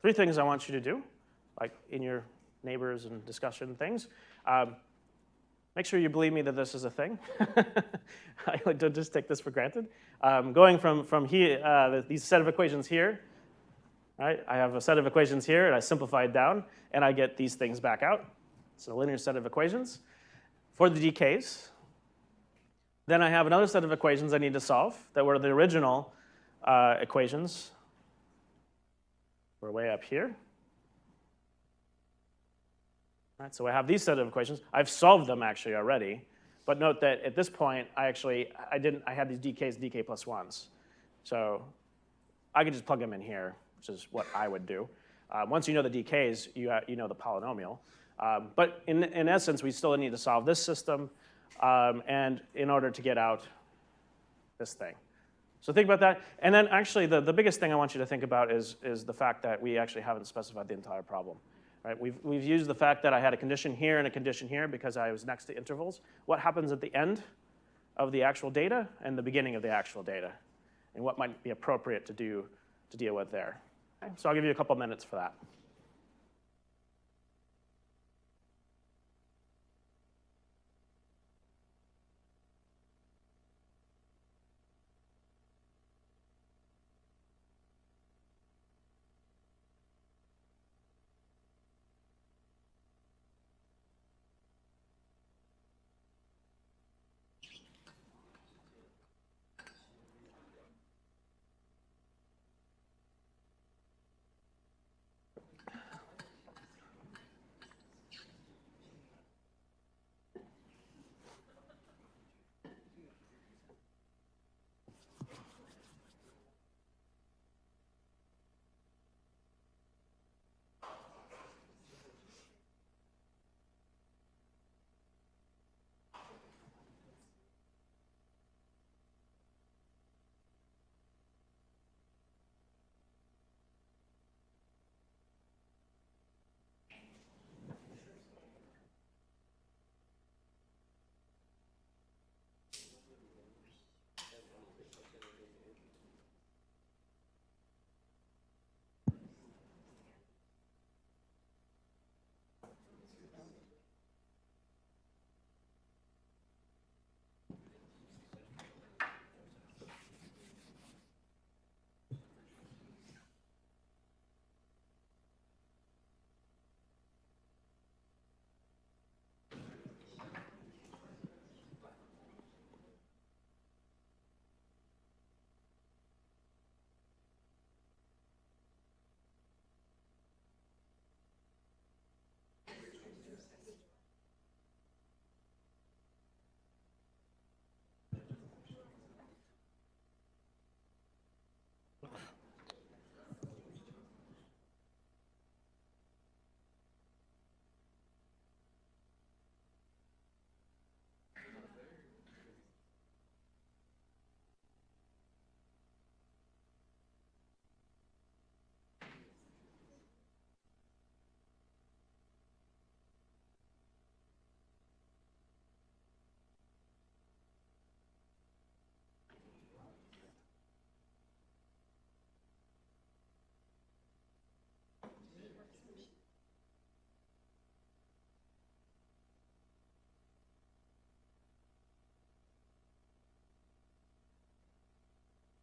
S1: 3 things I want you to do, like in your neighbors and discussion things. Make sure you believe me that this is a thing. I don't just take this for granted. Going from here, these set of equations here, right? I have a set of equations here, and I simplify it down, and I get these things back out. It's a linear set of equations. For the DKs, then I have another set of equations I need to solve that were the original equations. We're way up here. Right, so I have these set of equations. I've solved them actually already, but note that at this point, I had these dk's, dk plus 1s. So I could just plug them in here, which is what I would do. Once you know the dk's, you know the polynomial. But in essence, we still need to solve this system and in order to get out this thing. So think about that. And then actually, the biggest thing I want you to think about is the fact that we actually haven't specified the entire problem. Right? We've used the fact that I had a condition here and a condition here because I was next to intervals. What happens at the end of the actual data and the beginning of the actual data? And what might be appropriate to deal with there. Okay? So I'll give you a couple minutes for that.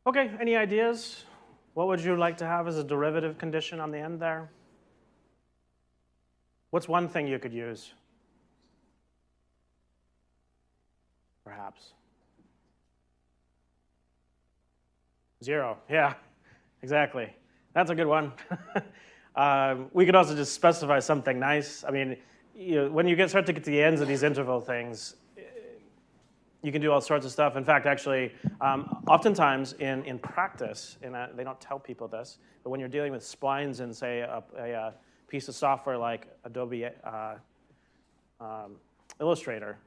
S1: Okay, any ideas? What would you like to have as a derivative condition on the end there? What's one thing you could use? Perhaps. 0, yeah, exactly. That's a good one. We could also just specify something nice. I mean, when you start to get to the ends of these interval things, you can do all sorts of stuff. In fact, actually, oftentimes in practice, and they don't tell people this, but when you're dealing with splines in, say, a piece of software like Adobe Illustrator,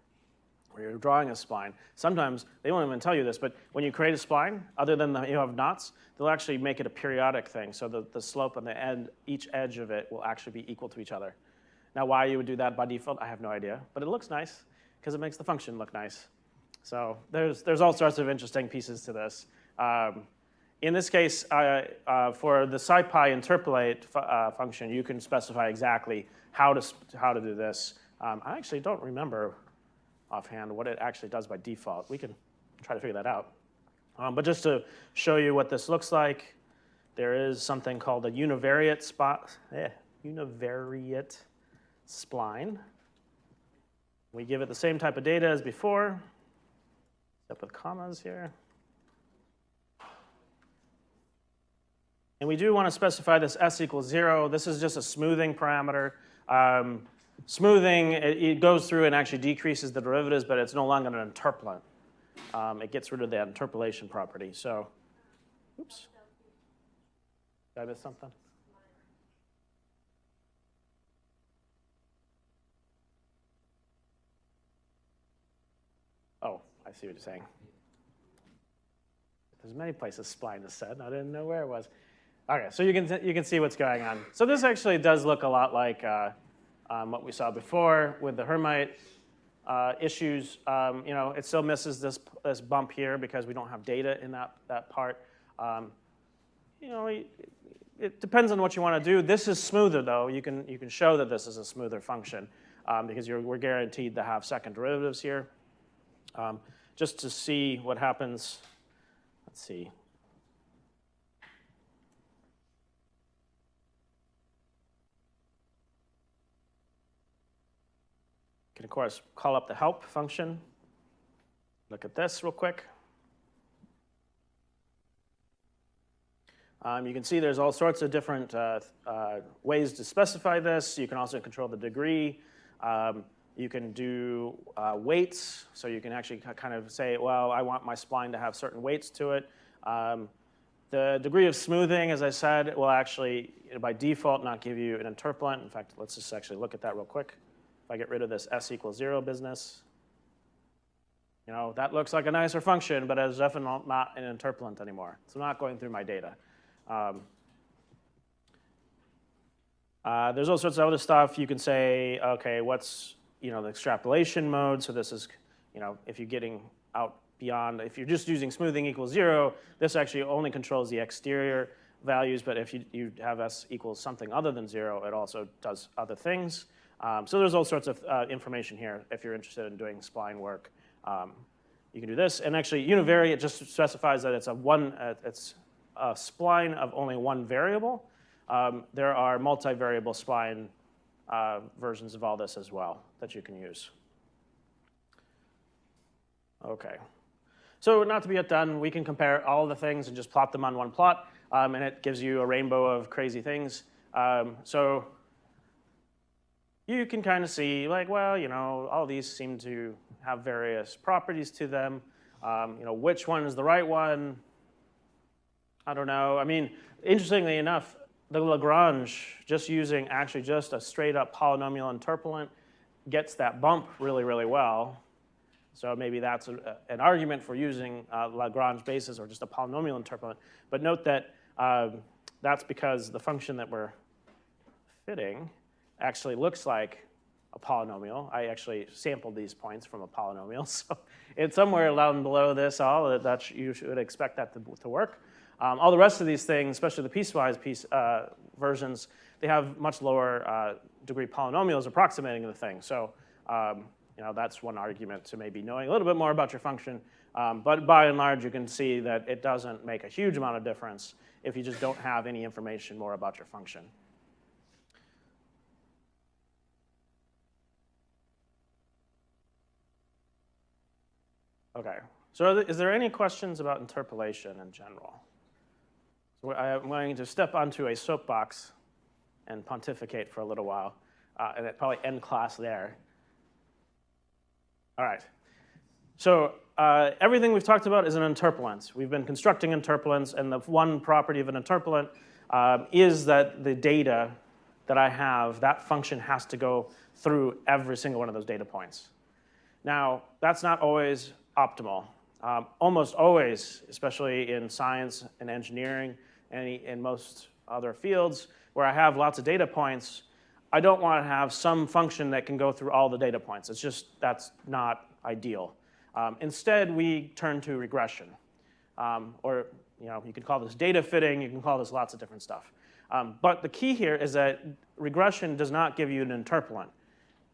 S1: where you're drawing a spline, sometimes they won't even tell you this, but when you create a spline, other than you have knots, they'll actually make it a periodic thing. So the slope on the end, each edge of it will actually be equal to each other. Now, why you would do that by default, I have no idea, but it looks nice because it makes the function look nice. So there's all sorts of interesting pieces to this. In this case, for the SciPy interpolate function, you can specify exactly how to do this. I actually don't remember offhand what it actually does by default. We can try to figure that out. But just to show you what this looks like, there is something called a univariate spline. We give it the same type of data as before, except with commas here. And we do want to specify this s equals 0. This is just a smoothing parameter. Smoothing, it goes through and actually decreases the derivatives, but it's no longer an interpolant. It gets rid of that interpolation property. So, oops. Did I miss something? Oh, I see what you're saying. There's many places spline is said. I didn't know where it was. Okay, so you can see what's going on. So this actually does look a lot like what we saw before with the Hermite issues. You know, it still misses this bump here because we don't have data in that part. You know, it depends on what you want to do. This is smoother though. You can show that this is a smoother function because we're guaranteed to have second derivatives here. Just to see what happens. Let's see. Can, of course, call up the help function. Look at this real quick. You can see there's all sorts of different ways to specify this. You can also control the degree. You can do weights, so you can actually kind of say, well, I want my spline to have certain weights to it. The degree of smoothing, as I said, will actually, by default, not give you an interpolant. In fact, let's just actually look at that real quick. If I get rid of this s equals 0 business, you know, that looks like a nicer function, but it's definitely not an interpolant anymore. It's not going through my data. There's all sorts of other stuff. You can say, okay, what's the extrapolation mode? So this is, if you're getting out beyond, if you're just using smoothing equals 0, this actually only controls the exterior values. But if you have s equals something other than 0, it also does other things. So there's all sorts of information here if you're interested in doing spline work. You can do this, and actually univariate just specifies that it's a spline of only one variable. There are multivariable spline versions of all this as well that you can use. Okay, so not to be outdone, we can compare all the things and just plot them on one plot, and it gives you a rainbow of crazy things. So you can kind of see, like, well, all these seem to have various properties to them. Which one is the right one? I don't know. I mean, interestingly enough, the Lagrange, just using actually just a straight up polynomial interpolant, gets that bump really, really well. So maybe that's an argument for using Lagrange basis or just a polynomial interpolant. But note that that's because the function that we're fitting actually looks like a polynomial. I actually sampled these points from a polynomial. So it's somewhere down below this all that you should expect that to work. All the rest of these things, especially the piecewise versions, they have much lower degree polynomials approximating the thing. So that's one argument to maybe knowing a little bit more about your function. But by and large, you can see that it doesn't make a huge amount of difference if you just don't have any information more about your function. Okay, so is there any questions about interpolation in general? So I'm going to step onto a soapbox and pontificate for a little while, and it probably end class there. All right, so everything we've talked about is an interpolant. We've been constructing interpolants, and the one property of an interpolant is that the data that I have, that function has to go through every single one of those data points. Now, that's not always optimal. Almost always, especially in science and engineering and in most other fields where I have lots of data points, I don't want to have some function that can go through all the data points. It's just, that's not ideal. Instead, we turn to regression. Or you can call this data fitting, you can call this lots of different stuff. But the key here is that regression does not give you an interpolant.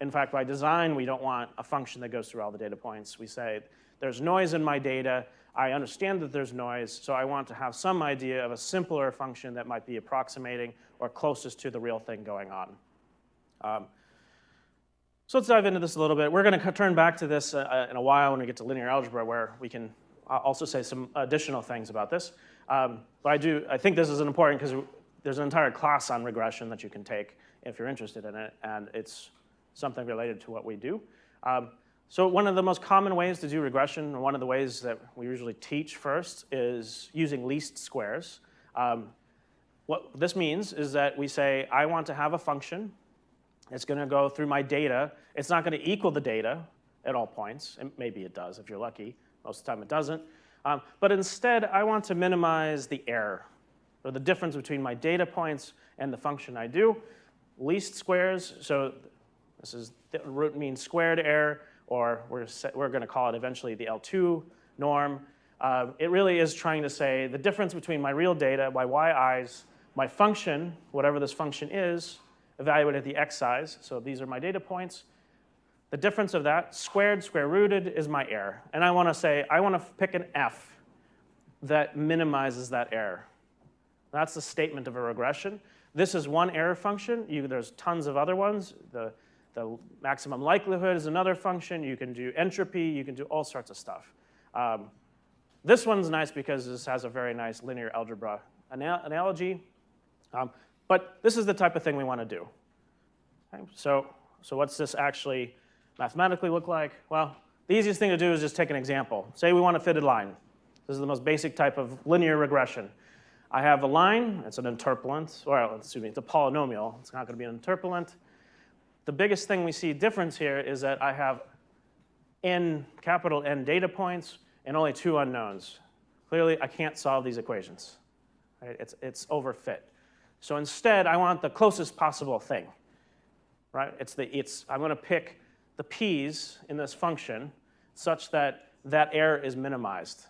S1: In fact, by design, we don't want a function that goes through all the data points. We say, there's noise in my data. I understand that there's noise, so I want to have some idea of a simpler function that might be approximating or closest to the real thing going on. So let's dive into this a little bit. We're going to turn back to this in a while when we get to linear algebra, where we can also say some additional things about this. But I think this is important because there's an entire class on regression that you can take if you're interested in it, and it's something related to what we do. So one of the most common ways to do regression, and one of the ways that we usually teach first, is using least squares. What this means is that we say, I want to have a function. It's going to go through my data. It's not going to equal the data at all points. And maybe it does if you're lucky. Most of the time it doesn't. But instead, I want to minimize the error, or the difference between my data points and the function I do. Least squares, so this is the root mean squared error, or we're going to call it eventually the L2 norm. It really is trying to say the difference between my real data, my yi's, my function, whatever this function is, evaluated at the xi's, so these are my data points. The difference of that, squared, square rooted, is my error. And I want to say, I want to pick an f that minimizes that error. That's the statement of a regression. This is one error function. There's tons of other ones. The maximum likelihood is another function. You can do entropy. You can do all sorts of stuff. This one's nice because this has a very nice linear algebra analogy. But this is the type of thing we want to do. Okay? So what's this actually mathematically look like? Well, the easiest thing to do is just take an example. Say we want a fitted line. This is the most basic type of linear regression. I have a line. It's an interpolant. Well, excuse me, it's a polynomial. It's not going to be an interpolant. The biggest thing we see difference here is that I have capital N data points and only 2 unknowns. Clearly, I can't solve these equations. Right? It's overfit. So instead, I want the closest possible thing. Right? I'm going to pick the p's in this function such that that error is minimized.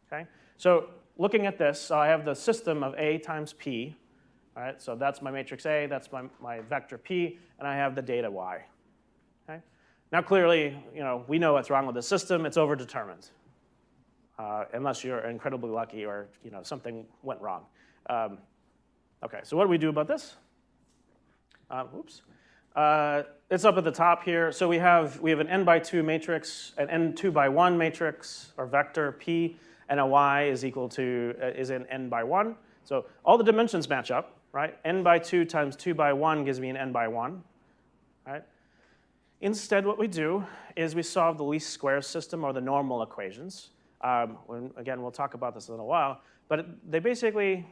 S1: Okay? So looking at this, so I have the system of A times P. All right? So that's my matrix A, that's my vector P, and I have the data Y. Okay? Now clearly, we know what's wrong with the system. It's overdetermined, unless you're incredibly lucky or something went wrong. Okay, so what do we do about this? It's up at the top here. So we have an n by 2 matrix, an n2 by 1 matrix or vector P, and a y is equal to is an n by 1. So all the dimensions match up, right? N by 2 times 2 by 1 gives me an n by 1, right? Instead, what we do is we solve the least squares system or the normal equations. Again, we'll talk about this in a while, but they basically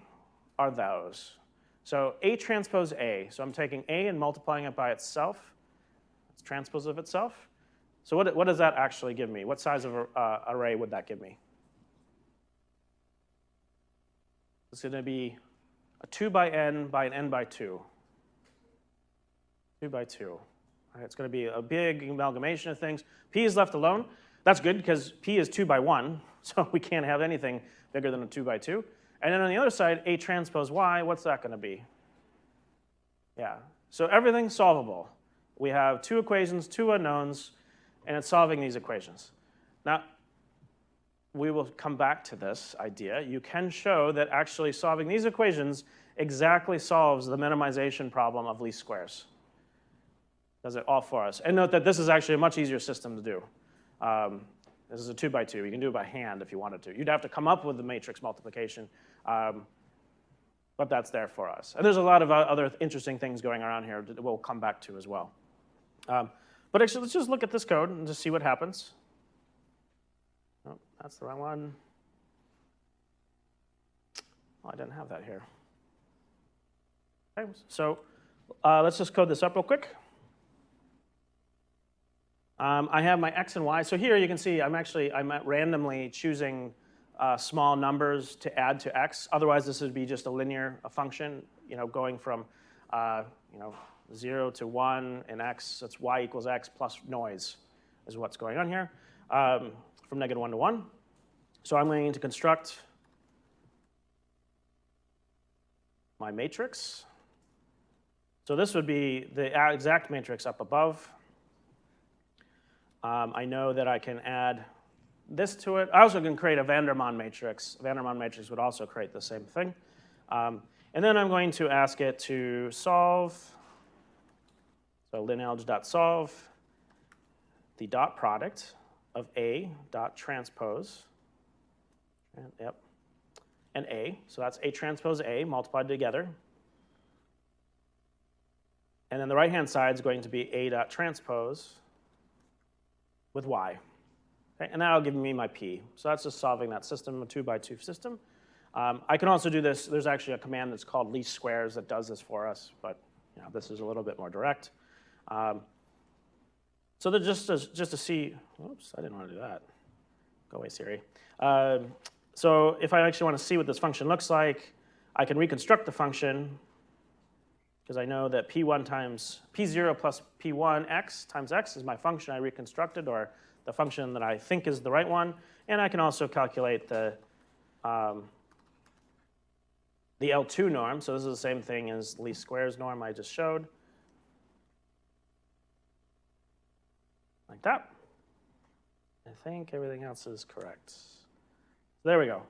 S1: are those. So A transpose A. So I'm taking A and multiplying it by itself. It's transpose of itself. So what does that actually give me? What size of array would that give me? It's going to be a 2 by n by 2. 2 by 2. Right, it's going to be a big amalgamation of things. P is left alone. That's good because P is 2 by 1, so we can't have anything bigger than a 2 by 2. And then on the other side, A transpose Y, what's that going to be? Yeah, so everything's solvable. We have 2 equations, 2 unknowns, and it's solving these equations. Now, we will come back to this idea. You can show that actually solving these equations exactly solves the minimization problem of least squares. Does it all for us. And note that this is actually a much easier system to do. This is a 2 by 2. You can do it by hand if you wanted to. You'd have to come up with the matrix multiplication, but that's there for us. And there's a lot of other interesting things going around here that we'll come back to as well. But actually, let's just look at this code and just see what happens. Oh, that's the wrong one. Oh, I didn't have that here. Okay, so let's just code this up real quick. I have my x and y. So here you can see I'm randomly choosing small numbers to add to x. Otherwise, this would be just a function, going from 0 to 1 in x. That's y equals x plus noise is what's going on here, from -1 to 1. So I'm going to construct my matrix. So this would be the exact matrix up above. I know that I can add this to it. I also can create a Vandermonde matrix. A Vandermonde matrix would also create the same thing. And then I'm going to ask it to solve. So linealg.solve the dot product of A dot transpose. And A. So that's A transpose A multiplied together. And then the right-hand side is going to be A dot transpose with Y. Okay? And that'll give me my P. So that's just solving that system, a 2x2 system. I can also do this. There's actually a command that's called least squares that does this for us, but this is a little bit more direct. So that just to see, oops, I didn't want to do that. Go away, Siri. So if I actually want to see what this function looks like, I can reconstruct the function because I know that P1 times P0 plus P1 x times x is my function I reconstructed, or the function that I think is the right one. And I can also calculate the L2 norm. So this is the same thing as least squares norm I just showed. Like that. I think everything else is correct. So there we go.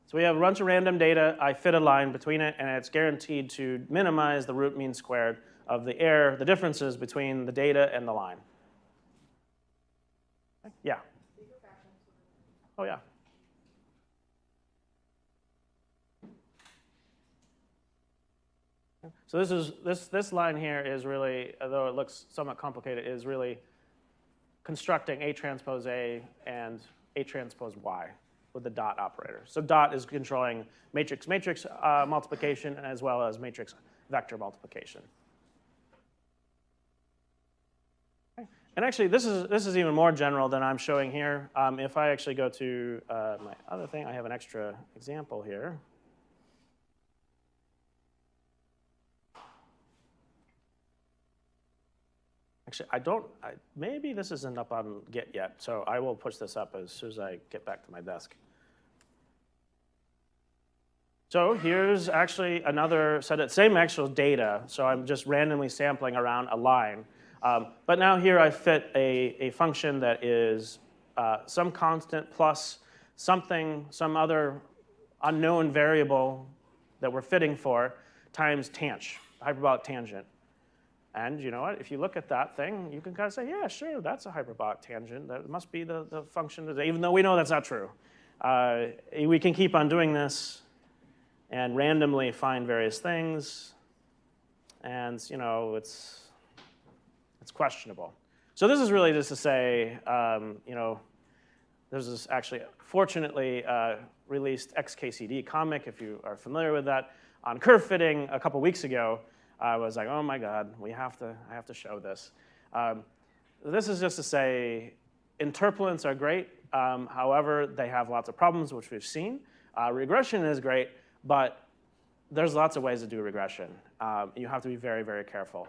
S1: So we have a bunch of random data. I fit a line between it, and it's guaranteed to minimize the root mean squared of the error, the differences between the data and the line. Okay. Yeah. Oh, yeah. So this line here is really, although it looks somewhat complicated, is really constructing A transpose A and A transpose Y with the dot operator. So dot is controlling matrix-matrix multiplication as well as matrix vector multiplication. Okay. And actually, this is even more general than I'm showing here. If I actually go to my other thing, I have an extra example here. Actually, maybe this isn't up on Git yet, so I will push this up as soon as I get back to my desk. So here's actually another set of same actual data, so I'm just randomly sampling around a line. But now here I fit a function that is some constant plus something, some other unknown variable that we're fitting for times tangent, hyperbolic tangent. And you know what? If you look at that thing, you can kind of say, yeah, sure, that's a hyperbolic tangent. That must be the function, even though we know that's not true. We can keep on doing this and randomly find various things. And it's questionable. So this is really just to say, there's this actually, fortunately, released XKCD comic, if you are familiar with that, on curve fitting a couple weeks ago. I was like, oh my God, I have to show this. This is just to say, interpolants are great. However, they have lots of problems, which we've seen. Regression is great, but there's lots of ways to do regression. You have to be very, very careful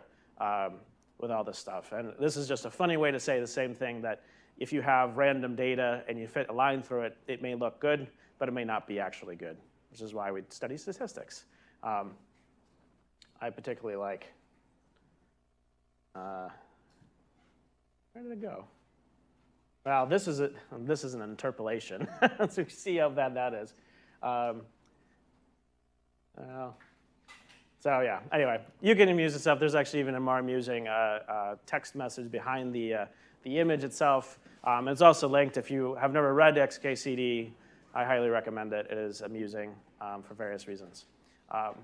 S1: with all this stuff. And this is just a funny way to say the same thing, that if you have random data and you fit a line through it, it may look good, but it may not be actually good, which is why we study statistics. I particularly like, where did it go? Well, this is an interpolation. So you see how bad that is. So yeah, anyway, you can amuse yourself. There's actually even a more amusing text message behind the image itself. It's also linked. If you have never read XKCD, I highly recommend it. It is amusing for various reasons.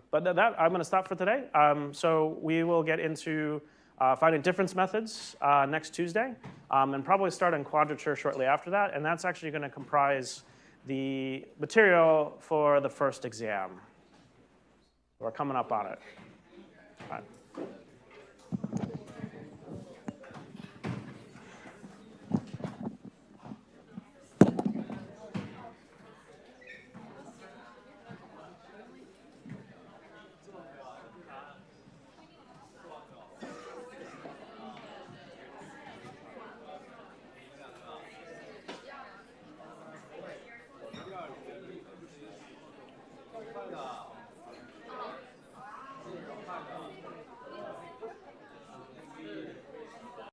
S1: But I'm going to stop for today. So we will get into finding difference methods next Tuesday, and probably start on quadrature shortly after that. And that's actually going to comprise the material for the first exam. We're coming up on it. All right.